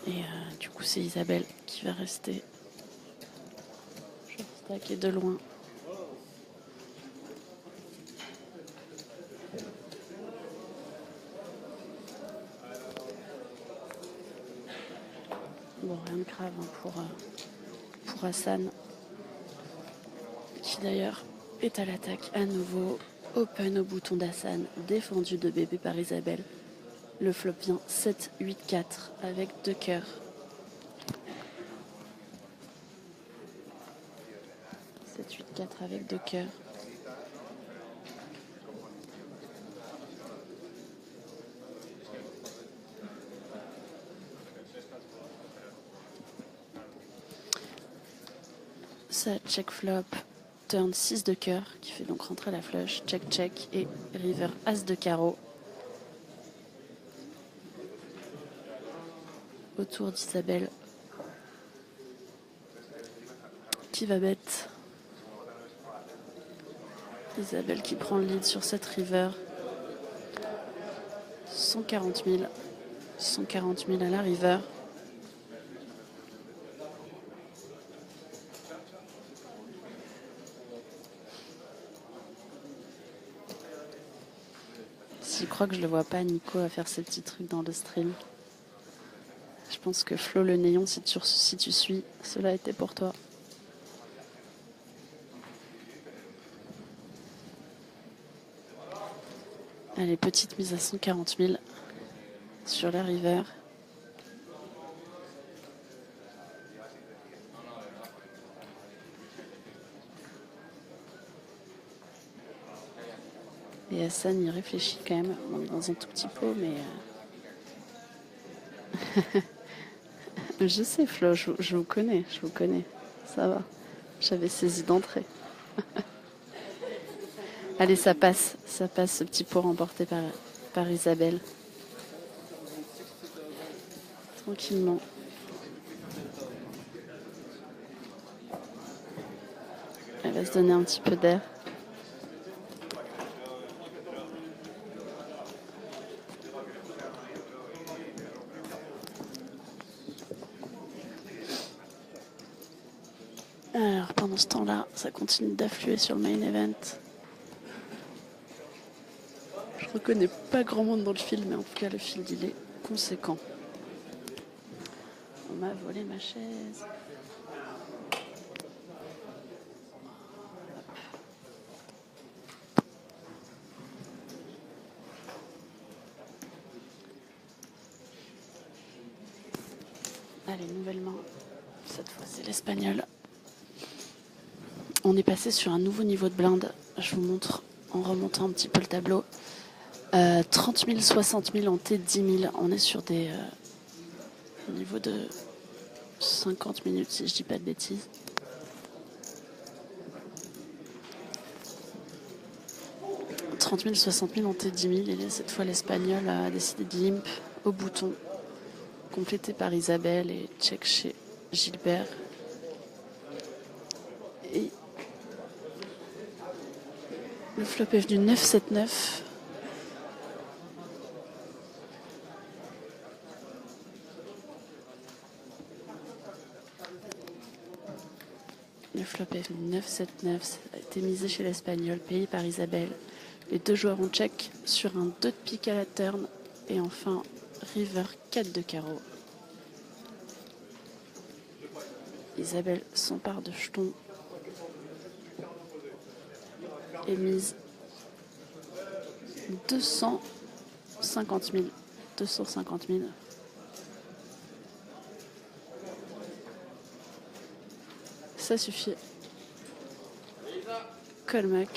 Et du coup, c'est Isabelle qui va rester Shortstack et de loin. Bon, rien de grave hein, pour Hassan, qui d'ailleurs est à l'attaque à nouveau. Open au bouton d'Hassan, défendu de bébé par Isabelle. Le flop vient 7-8-4 avec 2 cœurs. Avec 2 cœurs. Ça, check flop, turn 6 de cœur, qui fait donc rentrer la flush, check check et river as de carreau. Autour d'Isabelle, qui va bête. Isabelle qui prend le lead sur cette river. 140 000. 140 000 à la river. Je crois que je le vois pas, Nico, à faire ces petits trucs dans le stream. Je pense que Flo le néon, si tu suis, cela était pour toi. Allez, petite mise à 140 000 sur la river. Et Hassan y réfléchit quand même, dans un tout petit pot, mais... Je sais, Flo, je vous connais, ça va. J'avais saisi d'entrée. Allez, ça passe ce petit pot remporté par Isabelle. Tranquillement. Elle va se donner un petit peu d'air. Alors, pendant ce temps-là, ça continue d'affluer sur le main event. Je reconnais pas grand monde dans le field, mais en tout cas, le field, il est conséquent. On m'a volé ma chaise. Allez, nouvelle main. Cette fois, c'est l'Espagnol. On est passé sur un nouveau niveau de blinde. Je vous montre en remontant un petit peu le tableau. 30 000, 60 000 en T, 10 000. On est sur des niveaux de 50 minutes, si je dis pas de bêtises. « 30 000, 60 000 en T, 10 000. Et là, cette fois, l'Espagnol a décidé de limp au bouton. Complété par Isabelle et check chez Gilbert. Et le flop est venu 9-7-9. Le flop est venu 9-7-9. Ça a été misé chez l'Espagnol, payé par Isabelle. Les deux joueurs ont check sur un 2 de pique à la turn. Et enfin, river 4 de carreau. Isabelle s'empare de jetons et mise 250 000. 250 000. Ça suffit. Colmac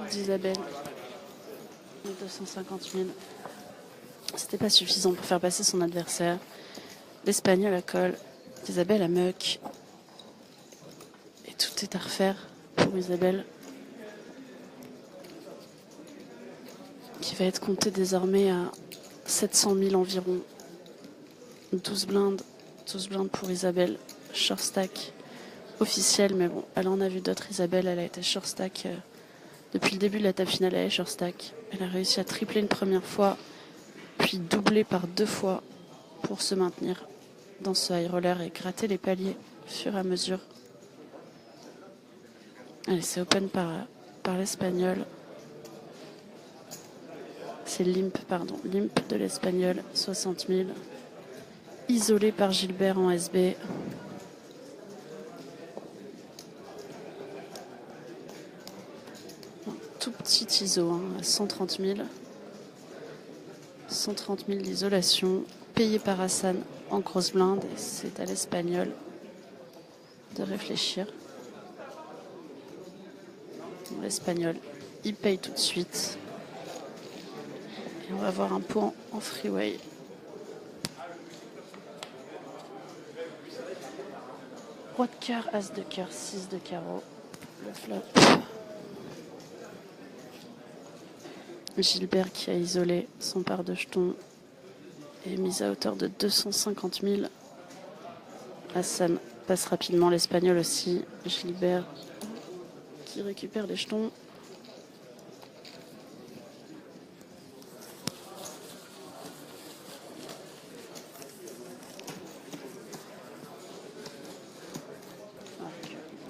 d'Isabelle. 250 000. C'était pas suffisant pour faire passer son adversaire. L'Espagnol à call. Isabelle à muck. Et tout est à refaire pour Isabelle. Qui va être comptée désormais à 700 000 environ. 12 blindes pour Isabelle. Short stack officiel, mais bon, elle en a vu d'autres. Isabelle, elle a été short stack depuis le début de la table finale. Elle est short stack. Elle a réussi à tripler une première fois, puis doubler par 2 fois pour se maintenir dans ce high roller et gratter les paliers au fur et à mesure. Allez, c'est open par l'Espagnol. C'est limp, pardon. Limp de l'Espagnol, 60 000. Isolé par Gilbert en SB. Un tout petit ISO, hein, à 130 000. 130 000 d'isolation. Payé par Hassan en grosse blinde. Et c'est à l'Espagnol de réfléchir. L'Espagnol, il paye tout de suite. Et on va voir un pot en freeway. Roi de cœur, as de cœur, 6 de carreau. Le flop. Gilbert qui a isolé son part de jetons et mise à hauteur de 250 000. Hassan passe rapidement, l'Espagnol aussi. Gilbert qui récupère les jetons.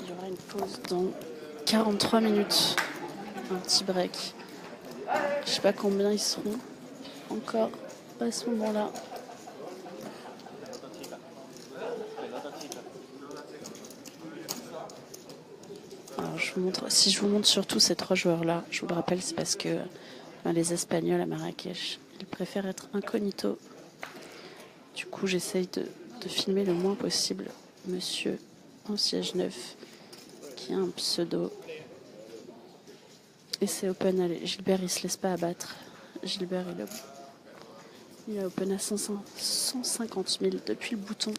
Il y aura une pause dans 43 minutes. Un petit break. Je ne sais pas combien ils seront encore à ce moment-là. Alors, si je vous montre surtout ces 3 joueurs-là, je vous le rappelle, c'est parce que les Espagnols à Marrakech, ils préfèrent être incognito. Du coup, j'essaye de filmer le moins possible monsieur en siège 9 qui a un pseudo. Et c'est open. Allez, Gilbert, il se laisse pas abattre. Gilbert, il a open à 150 000 depuis le bouton.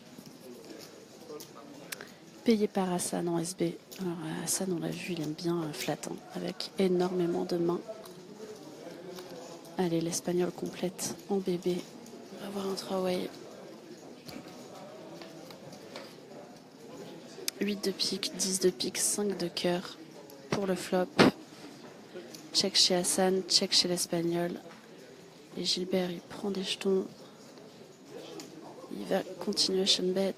Payé par Hassan en SB. Alors, Hassan, on l'a vu, il aime bien flat, hein, avec énormément de mains. Allez, l'Espagnol complète en bébé. On va voir un 3-way. 8 de pique, 10 de pique, 5 de cœur pour le flop. Check chez Hassan, check chez l'Espagnol. Et Gilbert, il prend des jetons. Il va continuation bet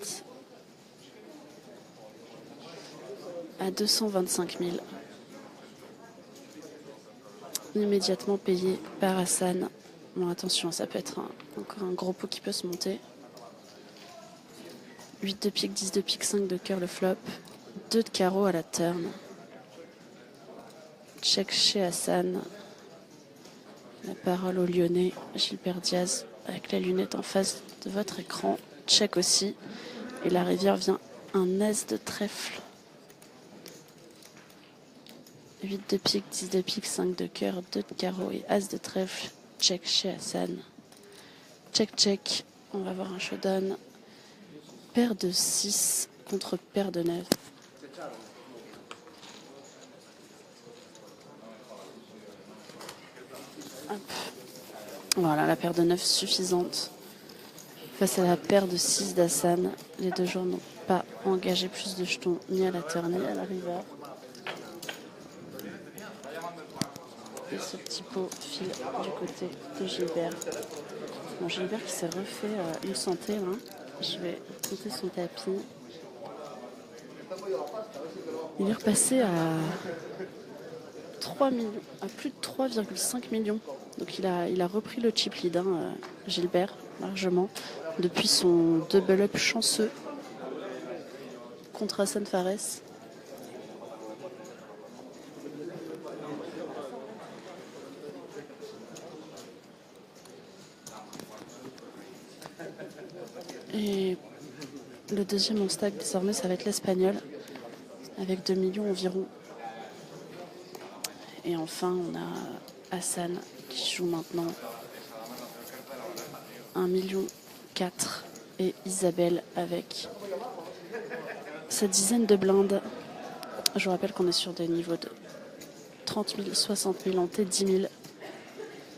à 225 000. Immédiatement payé par Hassan. Bon, attention, ça peut être encore un gros pot qui peut se monter. 8 de pique, 10 de pique, 5 de cœur le flop. 2 de carreau à la turn. Check chez Hassan. La parole au Lyonnais, Gilbert Diaz, avec la lunette en face de votre écran. Check aussi. Et la rivière vient un as de trèfle. 8 de pique, 10 de pique, 5 de cœur, 2 de carreau et as de trèfle. Check chez Hassan. Check, check. On va voir un showdown. Paire de 6 contre paire de 9. Hop. Voilà, la paire de 9 suffisante. Face à la paire de 6 d'Hassan, les 2 joueurs n'ont pas engagé plus de jetons ni à la turn ni à la river. Et ce petit pot file du côté de Gilbert. Bon, Gilbert qui s'est refait une santé. Hein. Je vais monter son tapis. Il est repassé à 3 millions, à plus de 3,5 millions. Donc il a repris le chip lead, hein, Gilbert, largement, depuis son double up chanceux contre Hassan Fares. Et le deuxième en stack désormais, ça va être l'Espagnol, avec 2 millions environ. Et enfin, on a Hassan qui joue maintenant 1,4 million et Isabelle avec sa dizaine de blindes. Je vous rappelle qu'on est sur des niveaux de 30 000, 60 000 en T10 000.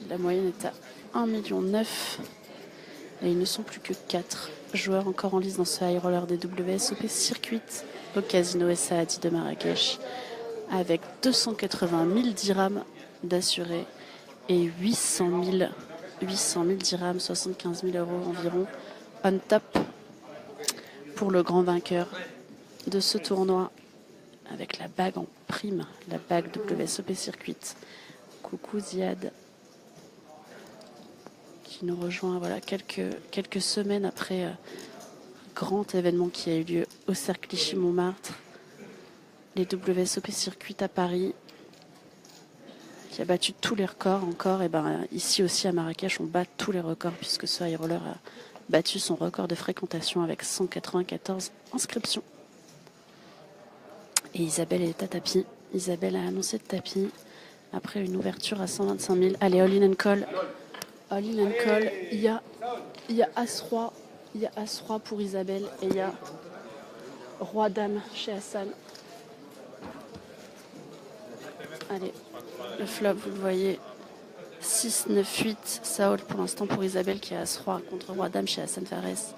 La moyenne est à 1,9 million. Et ils ne sont plus que 4 joueurs encore en lice dans ce high roller des WSOP Circuit au Casino Saadi de Marrakech, avec 280 000 dirhams d'assurés et 800 000 dirhams, 75 000 euros environ, on top pour le grand vainqueur de ce tournoi avec la bague en prime, la bague WSOP Circuit. Coucou Ziad qui nous rejoint voilà, quelques semaines après grand événement qui a eu lieu au Cercle Clichy-Montmartre, les WSOP Circuit à Paris, qui a battu tous les records encore. Et ben ici aussi à Marrakech, on bat tous les records puisque ce high roller a battu son record de fréquentation avec 194 inscriptions. Et Isabelle est à tapis. Isabelle a annoncé de tapis après une ouverture à 125 000. Allez, all-in and call. All-in and call. Il y a As-Roi. Il y a As-Roi pour Isabelle et il y a Roi-Dame chez Hassan. Allez, le flop, vous le voyez. 6, 9, 8. Ça hold pour l'instant pour Isabelle qui a As-Roi contre Roi-Dame chez Hassan Fares.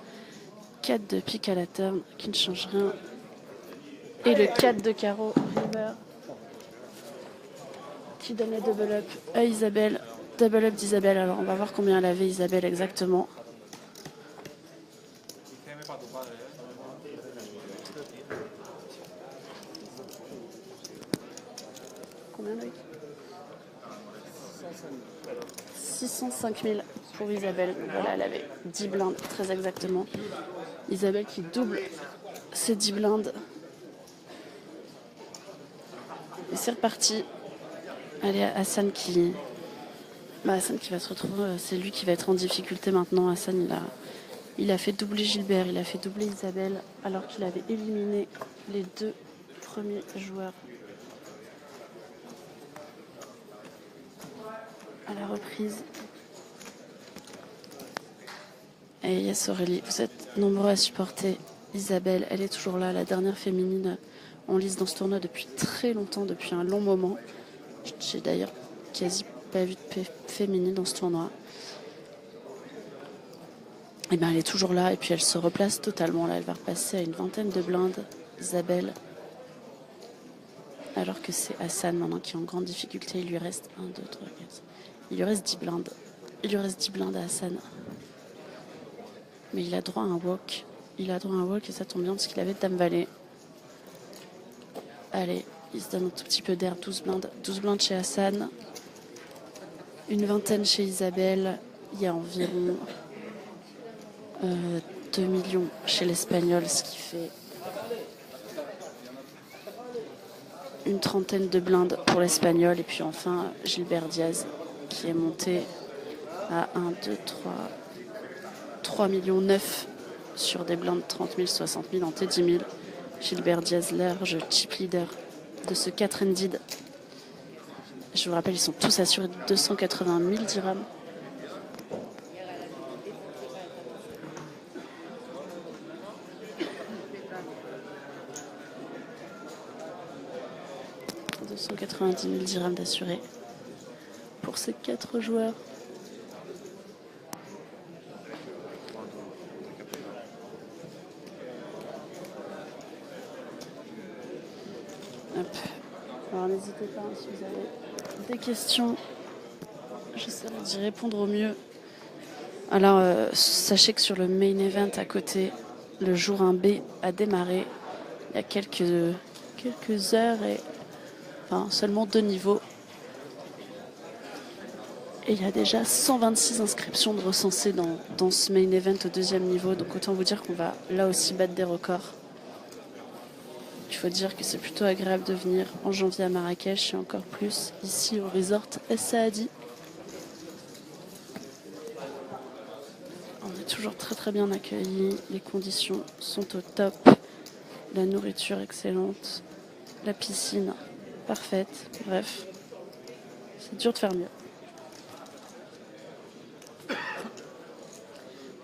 4 de pique à la turn qui ne change rien. Et le 4 de carreau river qui donne la double up à Isabelle. Double up d'Isabelle. Alors on va voir combien elle avait Isabelle exactement. Combien Loïc 605 000 pour Isabelle. Voilà, elle avait 10 blindes très exactement. Isabelle qui double ses 10 blindes. Et c'est reparti. Allez, Hassan qui va se retrouver. C'est lui qui va être en difficulté maintenant. Hassan, il a fait doubler Gilbert, il a fait doubler Isabelle, alors qu'il avait éliminé les 2 premiers joueurs. À la reprise. Et yes, Aurélie, vous êtes nombreux à supporter Isabelle. Elle est toujours là, la dernière féminine en lice dans ce tournoi depuis très longtemps, depuis un long moment. J'ai d'ailleurs quasi pas vu de féminine dans ce tournoi. Et bien elle est toujours là et puis elle se replace totalement. Là, elle va repasser à une vingtaine de blindes, Isabelle. Alors que c'est Hassan maintenant qui est en grande difficulté. Il lui reste 1, 2, 3, 4. Il lui reste 10 blindes. Il lui reste 10 blindes à Hassan. Mais il a droit à un walk. Il a droit à un walk et ça tombe bien parce qu'il avait Dame Valet. Allez, il se donne un tout petit peu d'air. 12 blindes. 12 blindes chez Hassan. Une vingtaine chez Isabelle. Il y a environ 2 millions chez l'Espagnol, ce qui fait une trentaine de blindes pour l'Espagnol. Et puis enfin, Gilbert Diaz qui est monté à 1, 2, 3 millions 9 sur des blindes 30 000, 60 000 en T10 000. Gilbert Diaz, large chip leader de ce 4-ended. Je vous rappelle, ils sont tous assurés de 280 000 dirhams. « 290 000 dirhams d'assurés pour ces 4 joueurs. » Hop. Alors n'hésitez pas si vous avez des questions, j'essaierai d'y répondre au mieux. Alors sachez que sur le main event à côté, le jour 1B a démarré il y a quelques heures et enfin seulement 2 niveaux. Et il y a déjà 126 inscriptions de recensées dans ce main event au 2e niveau. Donc autant vous dire qu'on va là aussi battre des records. Il faut dire que c'est plutôt agréable de venir en janvier à Marrakech et encore plus ici au resort Es Saadi. On est toujours très très bien accueillis, les conditions sont au top, la nourriture excellente, la piscine parfaite, bref, c'est dur de faire mieux.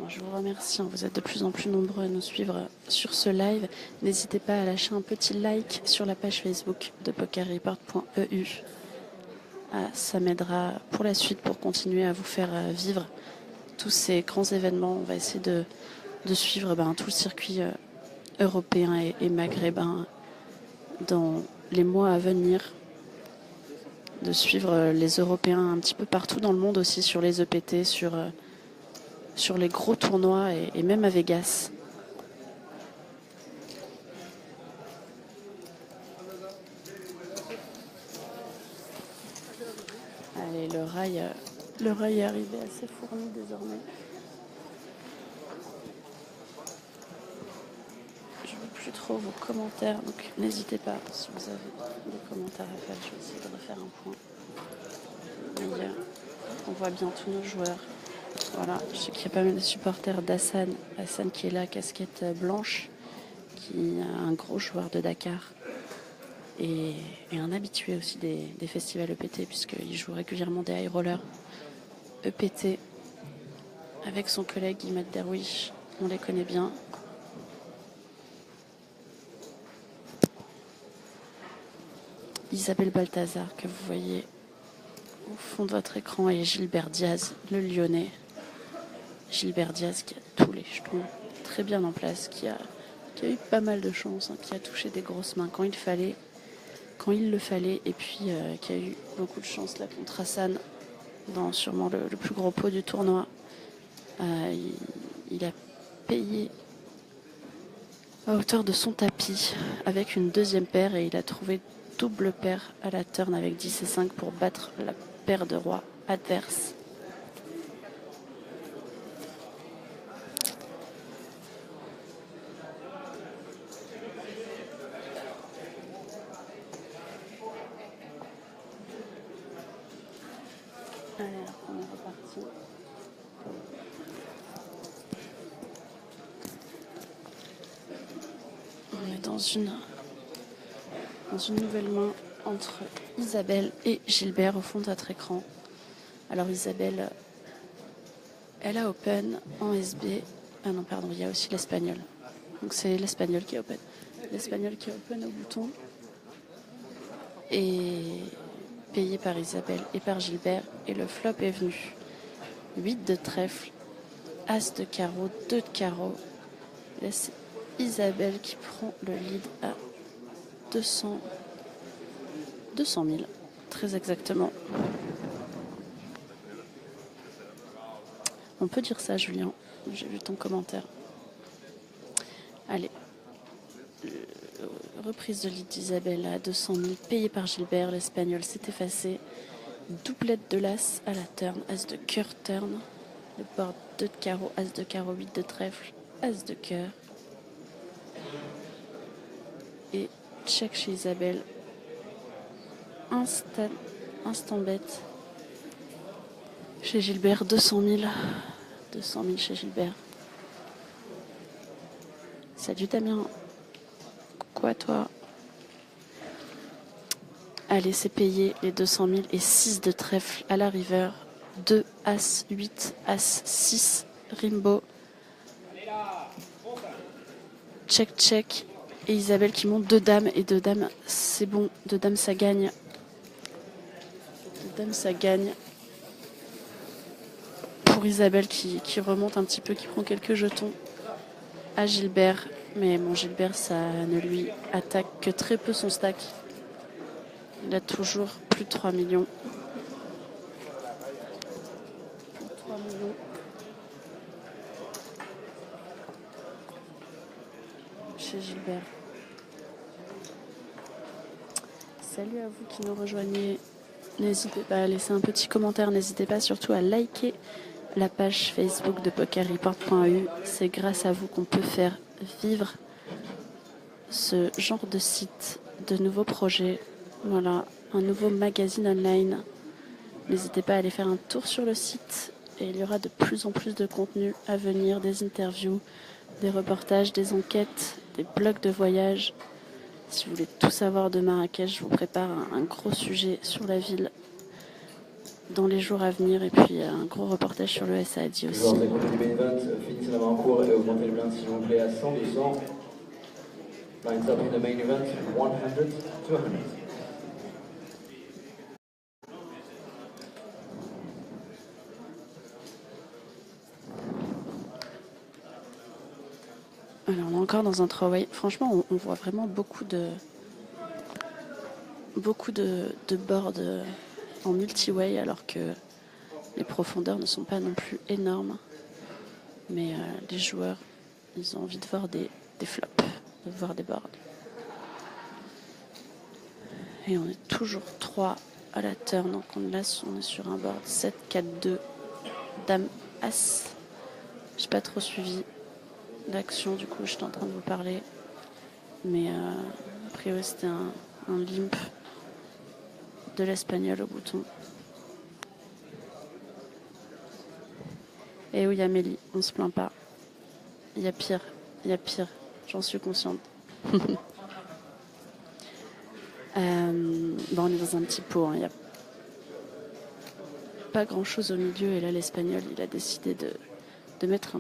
Je vous remercie, vous êtes de plus en plus nombreux à nous suivre sur ce live. N'hésitez pas à lâcher un petit like sur la page Facebook de pokerreport.eu. Ça m'aidera pour la suite pour continuer à vous faire vivre tous ces grands événements. On va essayer de suivre tout le circuit européen et maghrébin dans les mois à venir. De suivre les Européens un petit peu partout dans le monde aussi, sur les EPT, sur les gros tournois et même à Vegas. Et le rail est arrivé assez fourni désormais. Je ne vois plus trop vos commentaires, donc n'hésitez pas si vous avez des commentaires à faire. Je vais essayer de refaire un point. Mais, on voit bien tous nos joueurs. Voilà, je sais qu'il y a pas mal de supporters d'Hassan. Hassan qui est là, casquette blanche, qui est un gros joueur de Dakar. Et un habitué aussi des festivals EPT, puisqu'il joue régulièrement des high rollers EPT avec son collègue Imad Derwish. On les connaît bien. Isabelle Balthazar, que vous voyez au fond de votre écran, et Gilbert Diaz, le Lyonnais. Gilbert Diaz qui a tous les jetons très bien en place, qui a eu pas mal de chance, qui a touché des grosses mains quand il le fallait, et puis qui a eu beaucoup de chance là contre Hassan dans sûrement le plus gros pot du tournoi. Il a payé à hauteur de son tapis avec une deuxième paire, et il a trouvé double paire à la turn avec 10 et 5 pour battre la paire de roi adverse. Allez, on est reparti. On est dans une nouvelle main entre Isabelle et Gilbert au fond de votre écran. Alors Isabelle, elle a open en SB. Ah non, pardon, il y a aussi l'espagnol. Donc c'est l'espagnol qui est open. L'espagnol qui est open au bouton. Et payé par Isabelle et par Gilbert. Et le flop est venu. 8 de trèfle, As de carreau, 2 de carreau. Là, c'est Isabelle qui prend le lead à 200 000, très exactement. On peut dire ça, Julien. J'ai vu ton commentaire. Allez. Reprise de lead d'Isabelle à 200 000, payée par Gilbert. L'Espagnol s'est effacé. Doublette de l'As à la turn, As de cœur turn. Le board 2 de carreau, As de carreau, 8 de trèfle, As de cœur. Et check chez Isabelle. Instant bête. Chez Gilbert, 200 000. 200 000 chez Gilbert. Salut Damien. Coucou à toi. Allez, c'est payé les 200 000 et 6 de trèfle à la river. 2, As, 8, As, 6, Rimbaud. Check, check. Et Isabelle qui monte 2 dames. Et 2 dames, c'est bon. 2 dames, ça gagne. 2 dames, ça gagne. Pour Isabelle qui remonte un petit peu, qui prend quelques jetons à Gilbert. Mais bon, Gilbert, ça ne lui attaque que très peu son stack. Il a toujours plus de 3 millions. Plus de 3 millions. Chez Gilbert. Salut à vous qui nous rejoignez. N'hésitez pas à laisser un petit commentaire. N'hésitez pas surtout à liker la page Facebook de PokerReport.eu. C'est grâce à vous qu'on peut faire vivre ce genre de site, de nouveaux projets. Voilà, un nouveau magazine online. N'hésitez pas à aller faire un tour sur le site. Et il y aura de plus en plus de contenu à venir, des interviews, des reportages, des enquêtes, des blogs de voyage. Si vous voulez tout savoir de Marrakech, je vous prépare un gros sujet sur la ville dans les jours à venir, et puis un gros reportage sur le SAD aussi. Finissez d'avoir un cours et augmentez le blind s'il vous plaît à 100, 200. Lines up in the main event, 100, 200. Alors on est encore dans un throwaway. Franchement, on voit vraiment beaucoup de boards en multi-way, alors que les profondeurs ne sont pas non plus énormes. Mais les joueurs, ils ont envie de voir des flops, de voir des boards. Et on est toujours 3 à la turn. Donc on est sur un board 7-4-2, Dame As. J'ai pas trop suivi l'action, du coup j'étais en train de vous parler. Mais a priori c'était un limp de l'Espagnol au bouton. Et oui, Amélie, on se plaint pas. Il y a pire, j'en suis consciente. On est dans un petit pot, hein. Il n'y a pas grand chose au milieu. Et là, l'Espagnol, il a décidé de mettre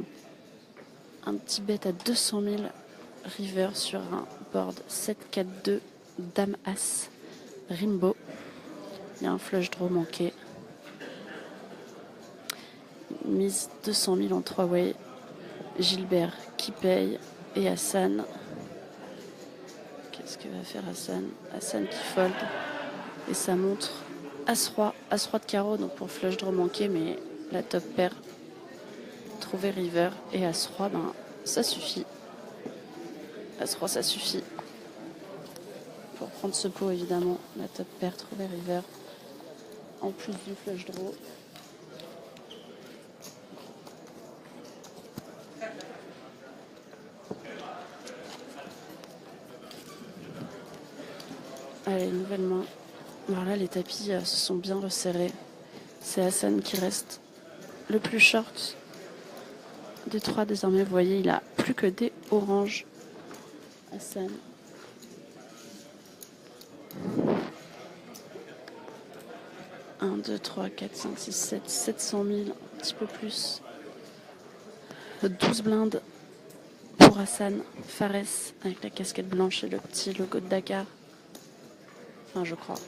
un petit bet à 200 000 river sur un board 7-4-2, Dame As, Rimbaud. Il y a un flush draw manqué. Mise 200 000 en 3-way. Gilbert qui paye et Hassan. Qu'est-ce que va faire Hassan? Hassan qui fold. Et ça montre As-Roi de carreau, donc pour flush draw manqué, mais la top paire trouver river et As-Roi, ça suffit. As-Roi, ça suffit. Pour prendre ce pot, évidemment, la top paire trouver river. En plus du flush draw. Allez, nouvelle main. Voilà, les tapis se sont bien resserrés. C'est Hassan qui reste le plus short des trois désormais. Vous voyez, il a plus que des oranges. Hassan. « 1, 2, 3, 4, 5, 6, 7, 700 000, un petit peu plus. 12 blindes pour Hassan Fares avec la casquette blanche et le petit logo de Dakar. Enfin, je crois.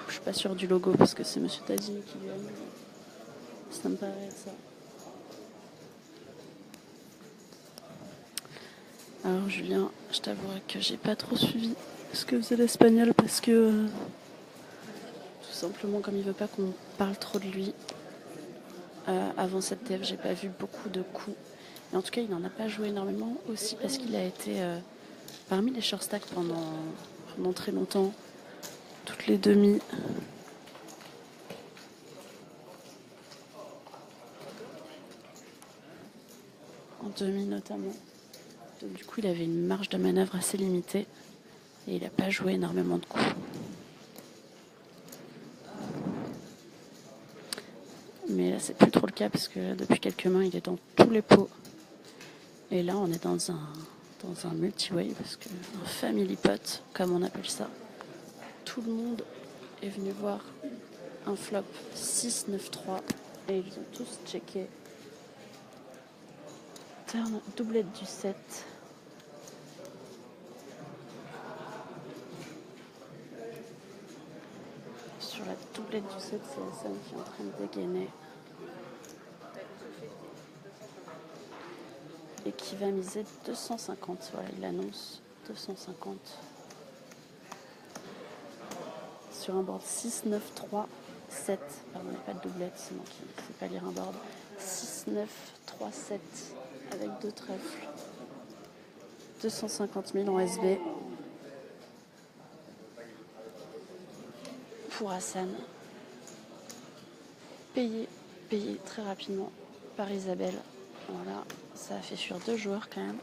Je suis pas sûre du logo parce que c'est Monsieur Tadini qui lui a mis. Ça me paraît être ça. Alors Julien, je t'avouerai que j'ai pas trop suivi ce que faisait l'Espagnol parce que tout simplement comme il veut pas qu'on parle trop de lui. Avant cette TF, j'ai pas vu beaucoup de coups. Et en tout cas, il n'en a pas joué énormément aussi parce qu'il a été parmi les short stacks pendant très longtemps. Toutes les demi. En demi notamment. Donc, du coup, il avait une marge de manœuvre assez limitée. Et il n'a pas joué énormément de coups. Mais là, c'est plus trop le cas parce que depuis quelques mains, il est dans tous les pots. Et là, on est dans un multi-way parce que un family pot, comme on appelle ça. Tout le monde est venu voir un flop 6-9-3 et ils ont tous checké. Turn, doublette du 7. Sur la doublette du 7, c'est Hassan qui est en train de dégainer. Et qui va miser 250. Voilà, il annonce 250. Sur un board 6, 9, 3, 7. Pardon, il n'y a pas de doublette, c'est moi qui ne sais pas lire un board. 6, 9, 3, 7 avec deux trèfles. 250 000 en SB. Pour Hassan. Payé très rapidement par Isabelle. Voilà, ça a fait fuir 2 joueurs quand même.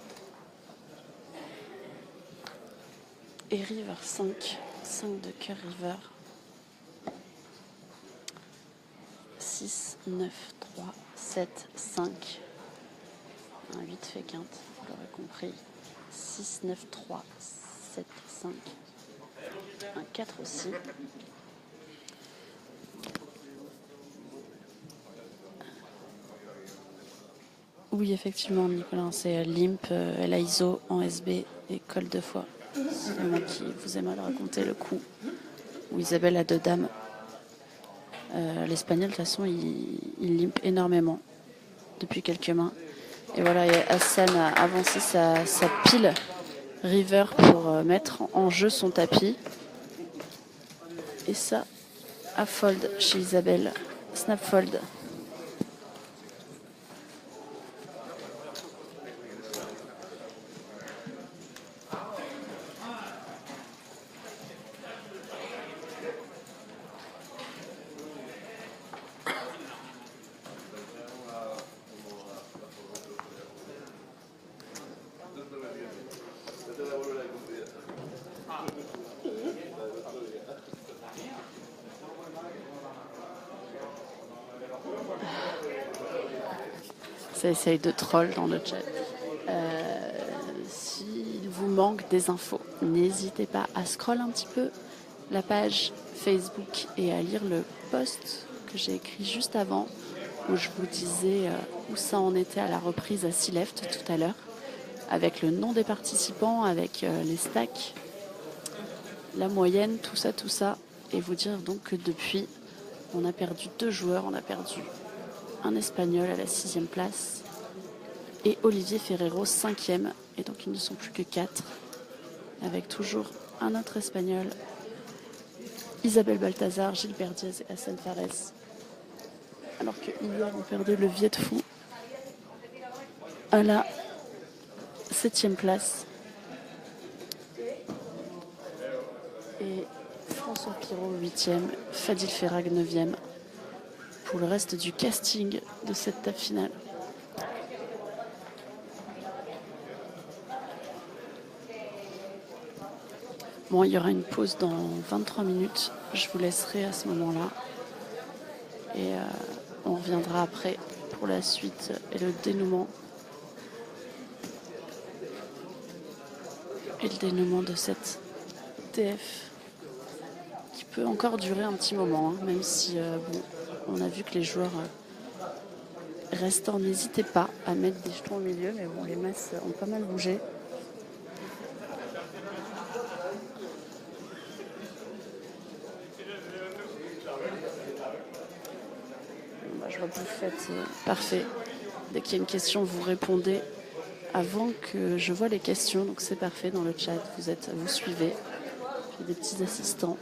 Et river 5. 5 de cœur river. 6, 9, 3, 7, 5. Un 8 fait quinte, vous l'aurez compris. 6, 9, 3, 7, 5. Un 4 aussi. Oui, effectivement, Nicolas, c'est limp, l'ISO en SB et colle 2 fois. C'est moi qui vous ai mal raconté le coup où Isabelle a 2 dames. L'Espagnol, de toute façon, il limp énormément depuis quelques mains. Et voilà, Hassan a avancé sa pile river pour mettre en jeu son tapis. Et ça, à fold chez Isabelle. Snap fold. Ça essaye de troll dans le chat. S'il vous manque des infos, n'hésitez pas à scroller un petit peu la page Facebook et à lire le post que j'ai écrit juste avant où je vous disais où ça en était à la reprise à Sea Left tout à l'heure, avec le nom des participants, avec les stacks, la moyenne, tout ça, et vous dire donc que depuis, on a perdu 2 joueurs, on a perdu un Espagnol à la 6e place et Olivier Ferrero 5e, et donc ils ne sont plus que 4, avec toujours un autre Espagnol, Isabelle Balthazar, Gilbert Diaz et Hassan Fares. Alors que hier on perdait le Viet Fou à la 7e place. Et François Pirot 8e, Fadil Ferrag 9e pour le reste du casting de cette table finale. Bon, il y aura une pause dans 23 minutes. Je vous laisserai à ce moment-là. Et on reviendra après pour la suite et le dénouement. Et le dénouement de cette TF qui peut encore durer un petit moment, hein, même si on a vu que les joueurs restants n'hésitaient pas à mettre des jetons au milieu, mais bon, les masses ont pas mal bougé. Je vois que vous faites parfait. Dès qu'il y a une question, vous répondez avant que je vois les questions. Donc c'est parfait dans le chat. Vous suivez. J'ai des petits assistants.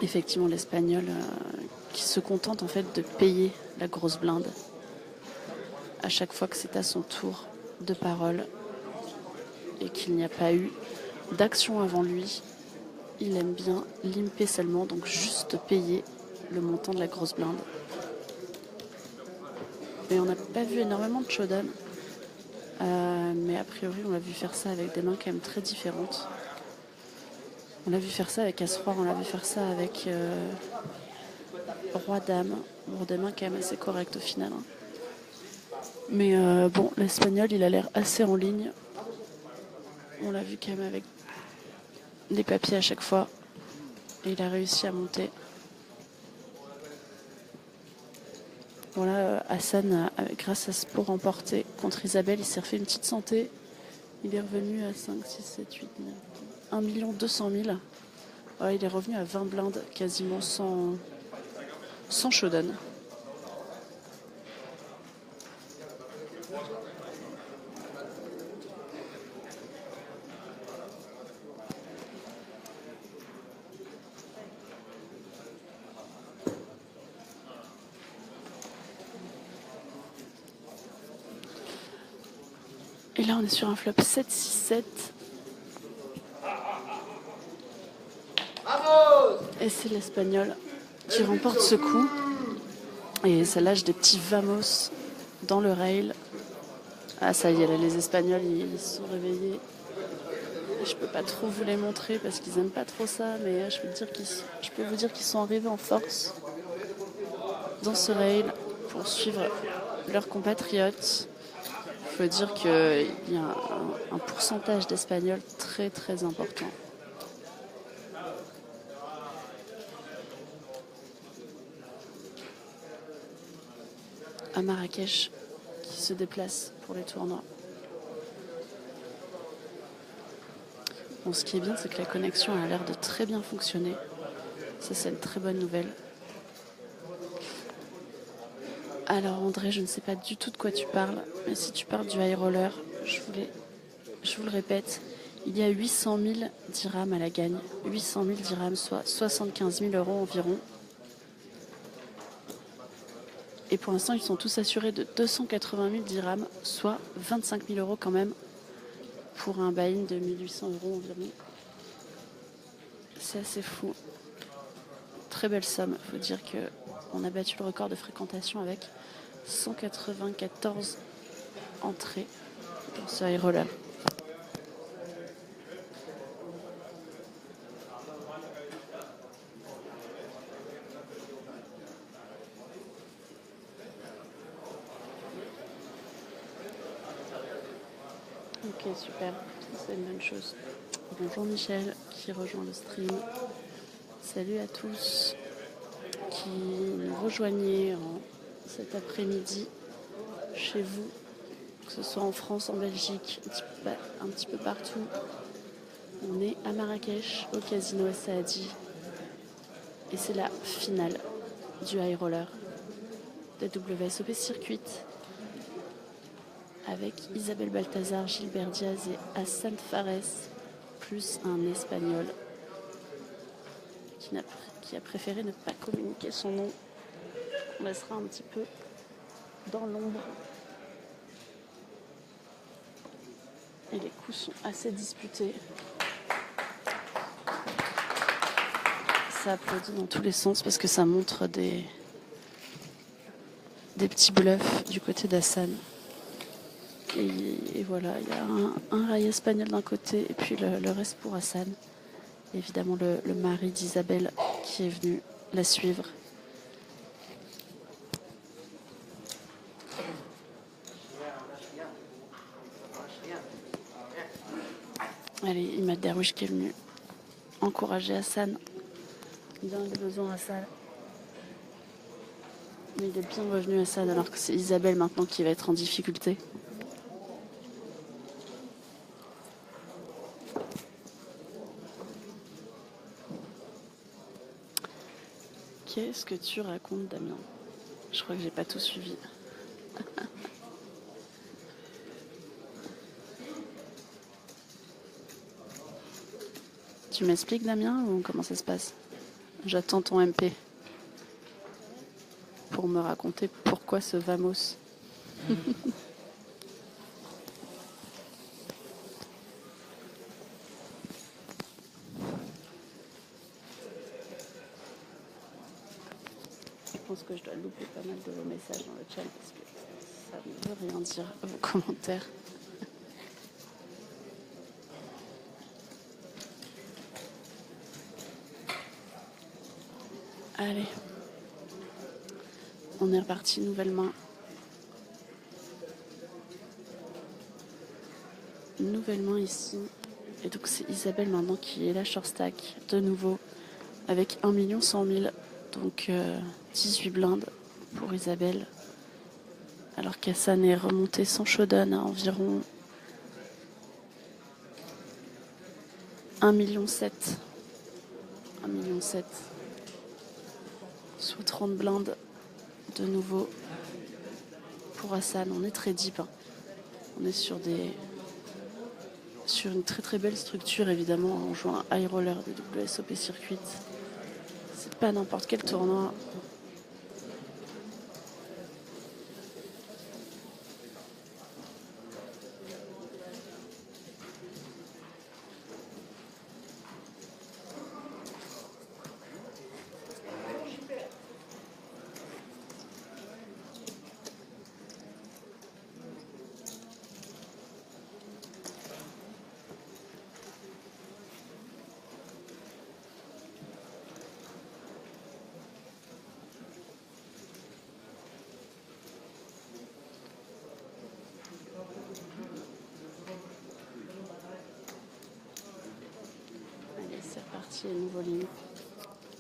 Effectivement, l'Espagnol qui se contente en fait de payer la grosse blinde à chaque fois que c'est à son tour de parole et qu'il n'y a pas eu d'action avant lui. Il aime bien limper seulement, donc juste payer le montant de la grosse blinde. Mais on n'a pas vu énormément de showdown. Mais a priori, on l'a vu faire ça avec des mains quand même très différentes. On l'a vu faire ça avec As-Roi, on l'a vu faire ça avec Roi-Dame. Bon, des mains quand même assez correctes au final. Hein. Mais bon, l'Espagnol, il a l'air assez en ligne. On l'a vu quand même avec des papiers à chaque fois. Et il a réussi à monter. Voilà, Hassan, grâce à ce pot remporté contre Isabelle, il s'est refait une petite santé. Il est revenu à 5, 6, 7, 8, 9, 1 200 000. Ouais, il est revenu à 20 blindes, quasiment sans showdown. Et là, on est sur un flop 7-6-7. Et c'est l'Espagnol qui remporte ce coup. Et ça lâche des petits vamos dans le rail. Ah, ça y est, là, les Espagnols, ils se sont réveillés. Je peux pas trop vous les montrer parce qu'ils aiment pas trop ça, mais je peux vous dire qu'ils sont arrivés en force dans ce rail pour suivre leurs compatriotes. Il faut dire qu'il y a un pourcentage d'Espagnols très très important. À Marrakech, qui se déplace pour les tournois. Bon, ce qui est bien, c'est que la connexion a l'air de très bien fonctionner. Ça, c'est une très bonne nouvelle. Alors André, je ne sais pas du tout de quoi tu parles, mais si tu parles du high roller, je vous le répète, il y a 800 000 dirhams à la gagne. 800 000 dirhams, soit 75 000 € environ. Et pour l'instant, ils sont tous assurés de 280 000 dirhams, soit 25 000 € quand même, pour un buy-in de 1 800 € environ. C'est assez fou. Très belle somme. Il faut dire qu'on a battu le record de fréquentation avec 194 entrées dans ce high roller. Ok, super. C'est une bonne chose. Bonjour Michel qui rejoint le stream. Salut à tous qui nous rejoignez cet après-midi chez vous, que ce soit en France, en Belgique, un petit peu partout. On est à Marrakech, au Casino Saadi. Et c'est la finale du high roller de WSOP Circuit avec Isabelle Balthazar, Gilbert Diaz et Hassan Fares, plus un Espagnol qui a préféré ne pas communiquer son nom. On laissera un petit peu dans l'ombre. Et les coups sont assez disputés. Ça applaudit dans tous les sens parce que ça montre des petits bluffs du côté d'Hassan. Et voilà, il y a un rail espagnol d'un côté et puis le reste pour Hassan. Et évidemment le mari d'Isabelle qui est venu la suivre. Allez, Imad Derwish qui est venu encourager Hassan. Bien le besoin Hassan. Mais il est bien revenu Hassan alors que c'est Isabelle maintenant qui va être en difficulté. Qu'est-ce que tu racontes, Damien? Je crois que j'ai pas tout suivi. Tu m'expliques, Damien, ou comment ça se passe? J'attends ton MP pour me raconter pourquoi ce Vamos. Je pense que je dois louper pas mal de vos messages dans le chat parce que ça ne veut rien dire, vos commentaires. Allez, on est reparti, nouvelle main. Nouvelle main ici. Et donc c'est Isabelle maintenant qui est la short stack de nouveau avec 1 100 000. Donc 18 blindes pour Isabelle. Alors qu'Hassan est remonté sans showdown à environ 1,7 million. 1,7 million. Sous 30 blindes de nouveau pour Hassan. On est très deep. Hein. On est sur une très très belle structure évidemment en jouant un high roller de WSOP Circuit. C'est pas n'importe quel tournoi. Nouveau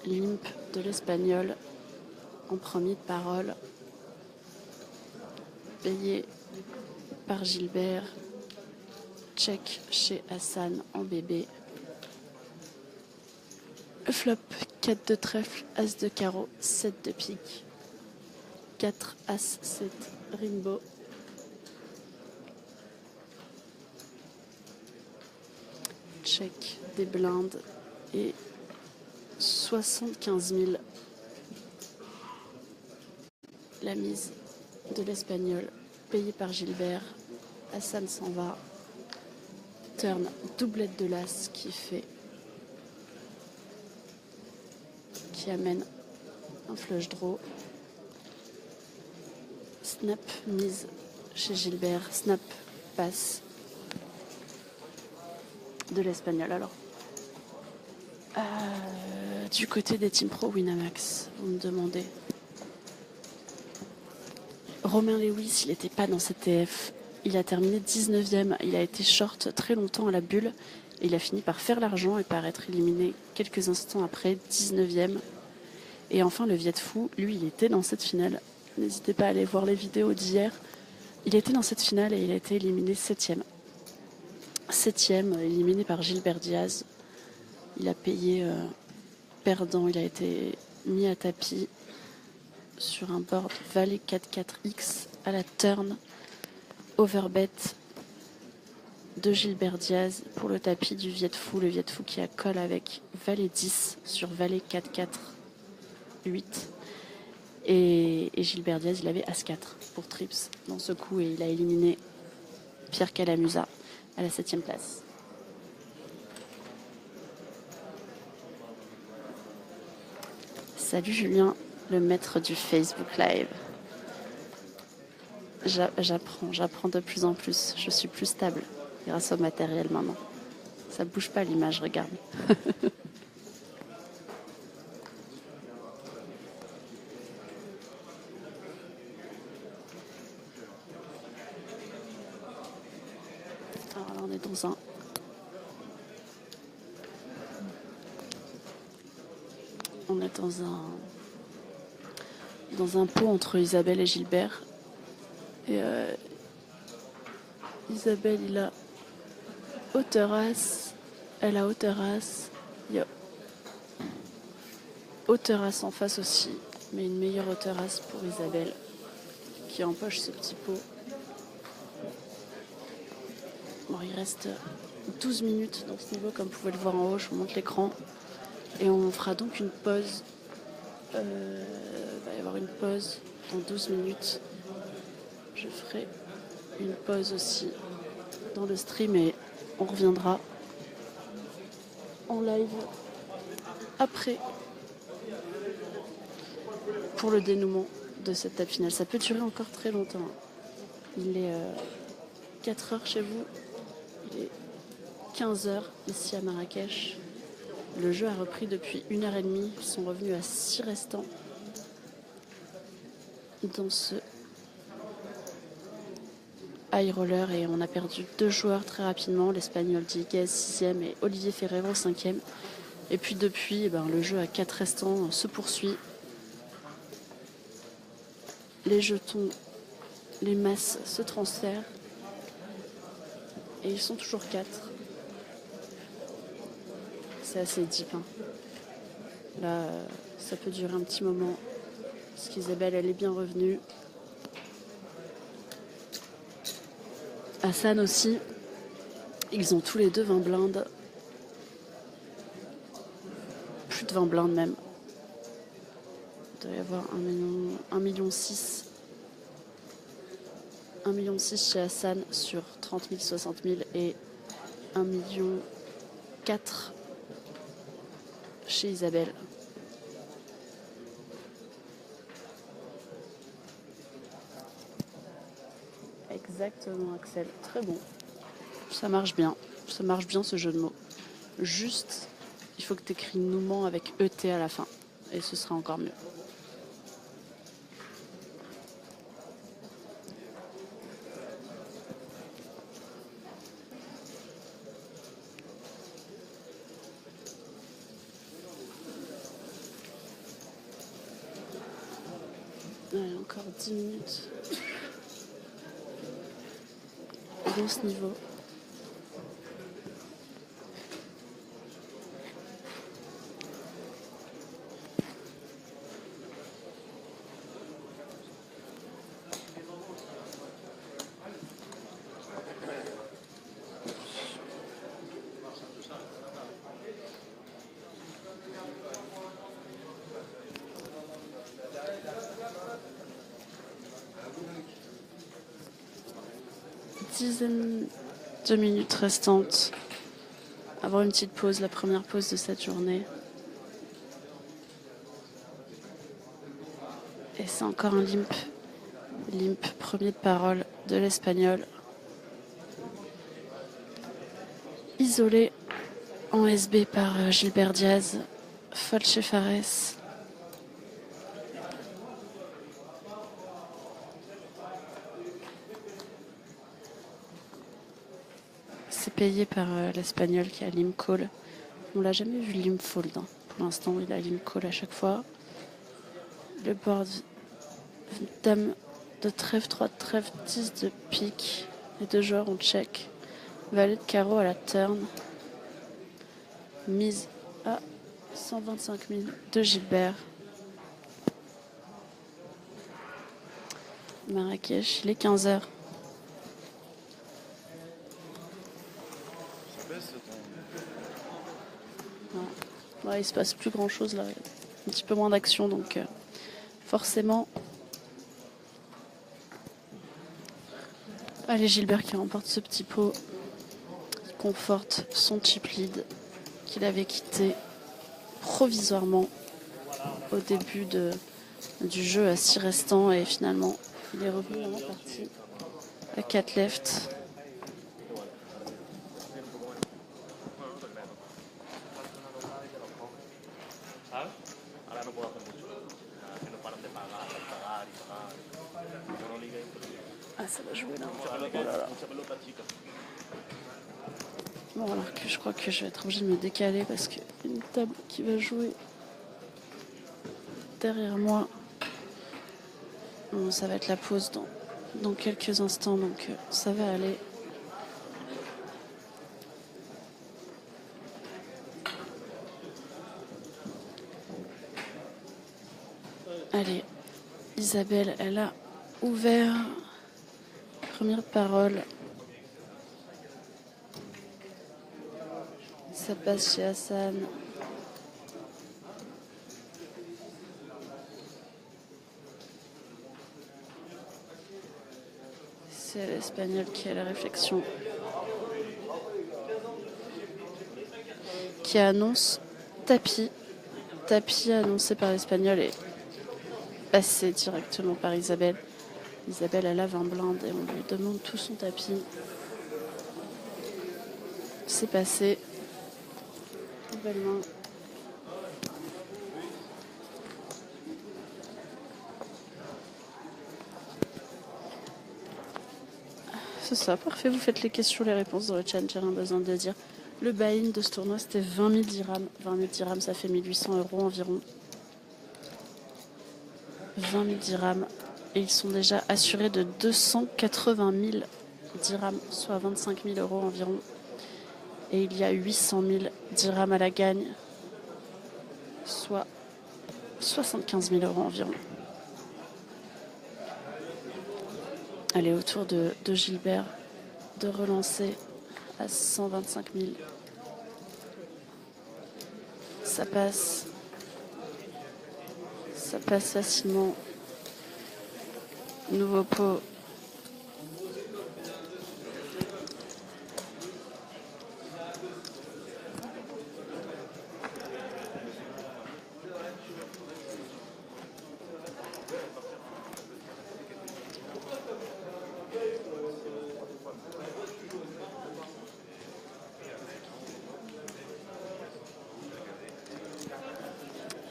limp de l'Espagnol en premier de parole, payé par Gilbert, check chez Hassan en bébé, flop 4 de trèfle, as de carreau, 7 de pique, 4 as 7 rainbow, check des blindes et 75 000 la mise de l'Espagnol payée par Gilbert. Hassan s'en va, turn doublette de l'as qui amène un flush draw, snap mise chez Gilbert, snap passe de l'Espagnol. Alors du côté des Team Pro Winamax, vous me demandez. Romain Lewis, il n'était pas dans cette TF. Il a terminé 19e. Il a été short très longtemps à la bulle. Et il a fini par faire l'argent et par être éliminé quelques instants après, 19e. Et enfin, le Viet Phu, lui, il était dans cette finale. N'hésitez pas à aller voir les vidéos d'hier. Il était dans cette finale et il a été éliminé 7e. 7e, éliminé par Gilbert Diaz. Il a payé perdant. Il a été mis à tapis sur un board Valet 4-4X à la turn. Overbet de Gilbert Diaz pour le tapis du Viet Phu. Le Viet Phu qui a call avec Valet 10 sur Valet 4-4-8. Et Gilbert Diaz, il avait As-4 pour trips dans ce coup et il a éliminé Pierre Calamusa à la 7e place. Salut Julien, le maître du Facebook Live. J'apprends de plus en plus. Je suis plus stable grâce au matériel maintenant. Ça bouge pas l'image, regarde. Alors là, on est dans un pot entre Isabelle et Gilbert. Et Isabelle, il a hauteur As, elle a hauteur As, il y a hauteur As en face aussi, mais une meilleure hauteur As pour Isabelle qui empoche ce petit pot. Bon, il reste 12 minutes dans ce niveau, comme vous pouvez le voir en haut, je vous montre l'écran. Et on fera donc une pause. Il va y avoir une pause dans 12 minutes. Je ferai une pause aussi dans le stream et on reviendra en live après pour le dénouement de cette table finale. Ça peut durer encore très longtemps. Il est 4 heures chez vous. Il est 15 heures ici à Marrakech. Le jeu a repris depuis 1h30. Ils sont revenus à 6 restants dans ce high roller et on a perdu 2 joueurs très rapidement. L'Espagnol Diguez 6e et Olivier Ferrero 5e. Et puis depuis, le jeu à 4 restants se poursuit. Les jetons, les masses se transfèrent. Et ils sont toujours 4. C'est assez deep. Là, ça peut durer un petit moment. Parce qu'Isabelle, elle est bien revenue. Hassan aussi. Ils ont tous les deux 20 blindes. Plus de 20 blindes même. Il doit y avoir 1,6 million. 1,6 million chez Hassan sur 30 000, 60 000 et 1,4 million chez Isabelle. Exactement, Axel. Très bon. Ça marche bien. Ça marche bien ce jeu de mots. Juste, il faut que tu écris nouement avec ET à la fin. Et ce sera encore mieux. Allez, encore 10 minutes. Dans ce niveau. Dizaine de minutes restantes. Avoir une petite pause, la première pause de cette journée. Et c'est encore un limp. Limp, premier de parole de l'Espagnol. Isolé en SB par Gilbert Diaz. Fold chez Fares. c'est payé par l'Espagnol qui a limp call. On l'a jamais vu limp fold. Hein. Pour l'instant, il a limp call à chaque fois. Le board, dame de trèfle, 3 de trèfle, 10 de pique. Les deux joueurs ont check. Valet de carreau à la turn. Mise à 125 000 de Gilbert. Marrakech, il est 15h. Ouais, il se passe plus grand chose là, un petit peu moins d'action, donc forcément. Allez, Gilbert qui remporte ce petit pot, qui conforte son chip lead qu'il avait quitté provisoirement au début du jeu à 6 restants, et finalement il est revenu dans la partie à 4 left. Ah, ça va jouer là. Oh là là. Bon, alors que je crois que je vais être obligée de me décaler parce qu'il y a une table qui va jouer derrière moi. Bon, ça va être la pause dans quelques instants, donc ça va aller. Allez, Isabelle, elle a ouvert. Première parole. Ça passe chez Hassan. C'est l'Espagnol qui a la réflexion. Qui annonce tapis. Tapis annoncé par l'Espagnol et passé directement par Isabelle. Isabelle, elle a 20 blindes et on lui demande tout son tapis. C'est passé. Belle main. C'est ça, parfait. Vous faites les questions, les réponses dans le chat, j'ai rien besoin de dire. Le buy-in de ce tournoi, c'était 20 000 dirhams. 20 000 dirhams, ça fait 1 800 € environ. 20 000 dirhams. Et ils sont déjà assurés de 280 000 dirhams, soit 25 000 € environ. Et il y a 800 000 dirhams à la gagne, soit 75 000 € environ. Allez, au tour de Gilbert de relancer à 125 000. Ça passe. Ça passe facilement. Nouveau pot.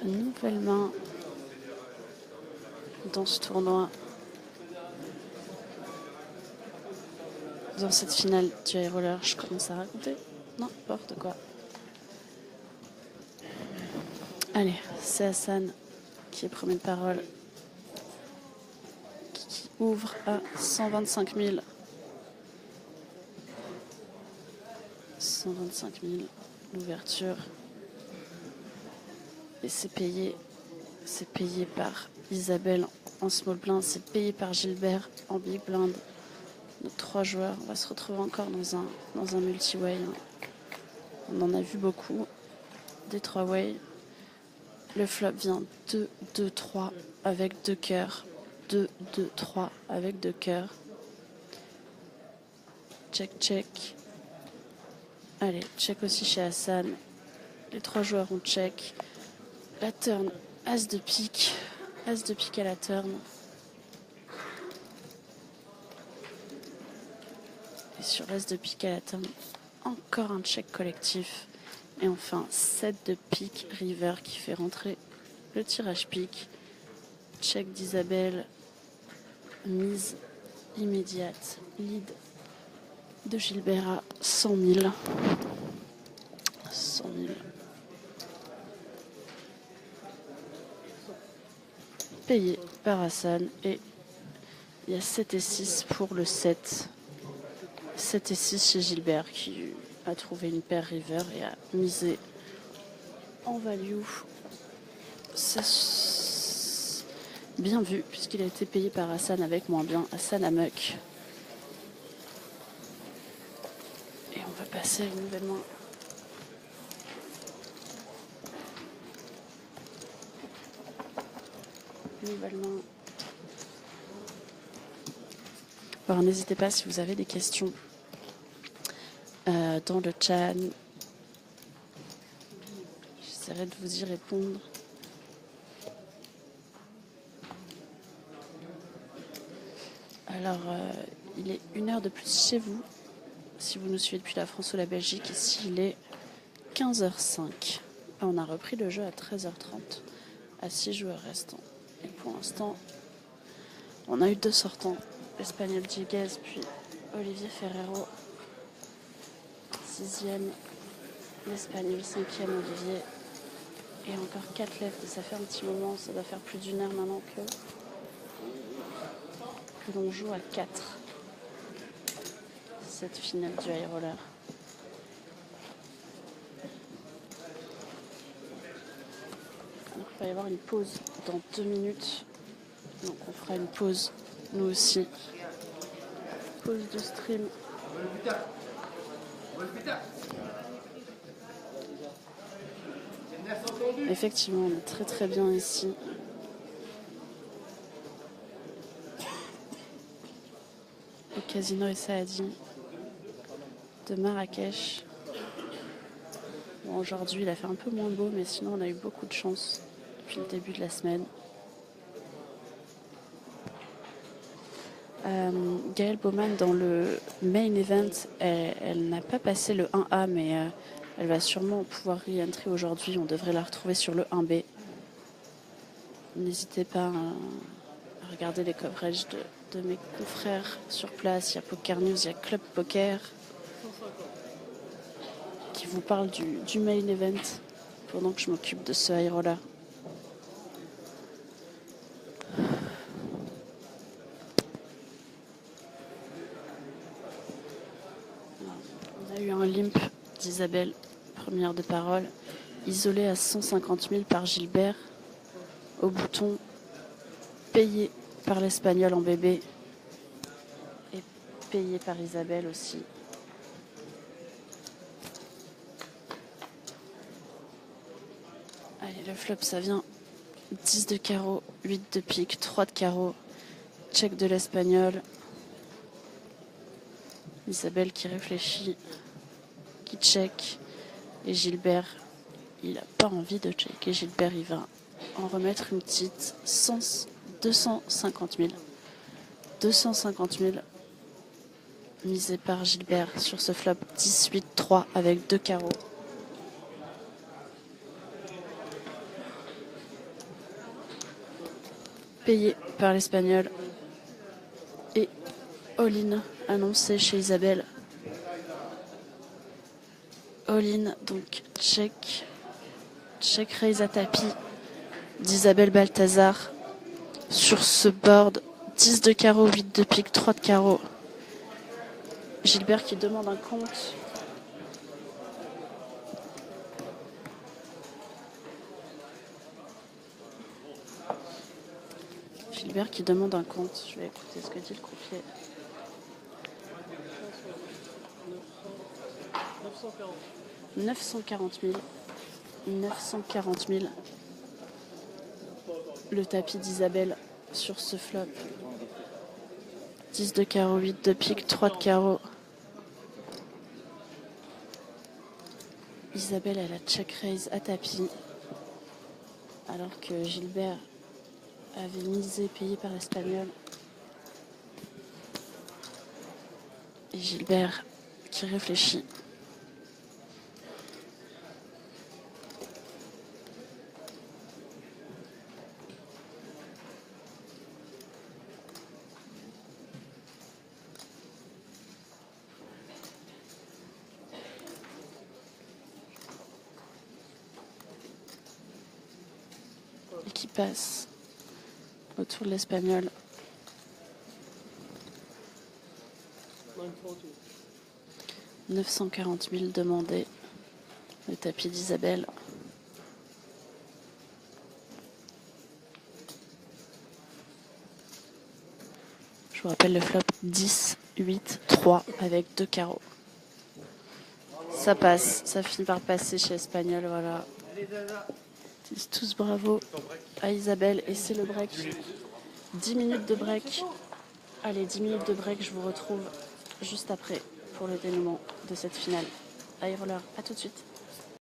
Nouvelle main dans ce tournoi. Dans cette finale du high roller, je commence à raconter n'importe quoi. Allez, c'est Hassan qui est premier de parole, qui ouvre à 125 000. 125 000, l'ouverture. Et c'est payé par Isabelle en small blind, c'est payé par Gilbert en big blind. Nos 3 joueurs, on va se retrouver encore dans un multi-way. On en a vu beaucoup, des 3-way. Le flop vient 2, 2, 3 avec 2 cœurs. 2, 2, 3 avec 2 cœurs. Check, check. Allez, check aussi chez Hassan. Les 3 joueurs ont check. La turn, as de pique. As de pique à la turn. Et sur as de pique à la turn, encore un check collectif. Et enfin, 7 de pique river qui fait rentrer le tirage pique. Check d'Isabelle. Mise immédiate. Lead de Gilbert à 100 000. 100 000. Payé par Hassan. Et il y a 7 et 6 pour le 7. 7 et 6 chez Gilbert qui a trouvé une paire river et a misé en value. C'est bien vu puisqu'il a été payé par Hassan avec moins bien. Hassan à muck. Et on va passer à une nouvelle main. Nouvelle main. Alors n'hésitez pas si vous avez des questions dans le chat. J'essaierai de vous y répondre. Alors, il est 1 heure de plus chez vous. Si vous nous suivez depuis la France ou la Belgique, ici il est 15h05. On a repris le jeu à 13h30 à 6 joueurs restants. Et pour l'instant, on a eu 2 sortants. L'Espagnol Dieguez, puis Olivier Ferrero. 6e, l'Espagnol 5e, Olivier. Et encore 4 left. Et ça fait un petit moment, ça doit faire plus d'1 heure maintenant que l'on joue à 4. Cette finale du high roller. Alors, il va y avoir une pause dans 2 minutes. Donc on fera une pause, nous aussi. Pause de stream. Effectivement, on est très très bien ici. Au Casino et Saadi de Marrakech. Bon, aujourd'hui, il a fait un peu moins beau, mais sinon, on a eu beaucoup de chance depuis le début de la semaine. Gaëlle Bowman, dans le main event, elle n'a pas passé le 1A, mais elle va sûrement pouvoir re-entrer aujourd'hui. On devrait la retrouver sur le 1B. N'hésitez pas à regarder les coverages de mes confrères sur place. Il y a Poker News, il y a Club Poker qui vous parle du main event pendant que je m'occupe de ce high roller. On a eu un limp d'Isabelle, première de parole, isolée à 150 000 par Gilbert, au bouton, payé par l'Espagnol en bébé et payé par Isabelle aussi. Allez, le flop, ça vient 10 de carreau, 8 de pique, 3 de carreau, check de l'Espagnol. Isabelle qui réfléchit, qui check. Et Gilbert, il n'a pas envie de checker. Gilbert, il va en remettre une petite 250 000. 250 000 misé par Gilbert sur ce flop 18-3 avec 2 carreaux. Payé par l'Espagnol. Et all-in annoncé chez Isabelle. All-in, donc check raise à tapis d'Isabelle Balthazar sur ce board. 10 de carreau, 8 de pique, 3 de carreau. Gilbert qui demande un compte. Gilbert qui demande un compte. Je vais écouter ce que dit le croupier. 940 000. 940 000. Le tapis d'Isabelle sur ce flop. 10 de carreau, 8 de pique, 3 de carreau. Isabelle, elle a check raise à tapis. Alors que Gilbert avait misé payé par l'Espagnol. Et Gilbert qui réfléchit. passe autour de l'Espagnol. « 940 000 demandés. Le tapis d'Isabelle. Je vous rappelle le flop 10, 8, 3 avec 2 carreaux. Ça passe, ça finit par passer chez Espagnol, voilà. Ils disent tous bravo à Isabelle et c'est le break. 10 minutes de break. Allez, 10 minutes de break, je vous retrouve juste après pour le dénouement de cette finale. High roller, à tout de suite.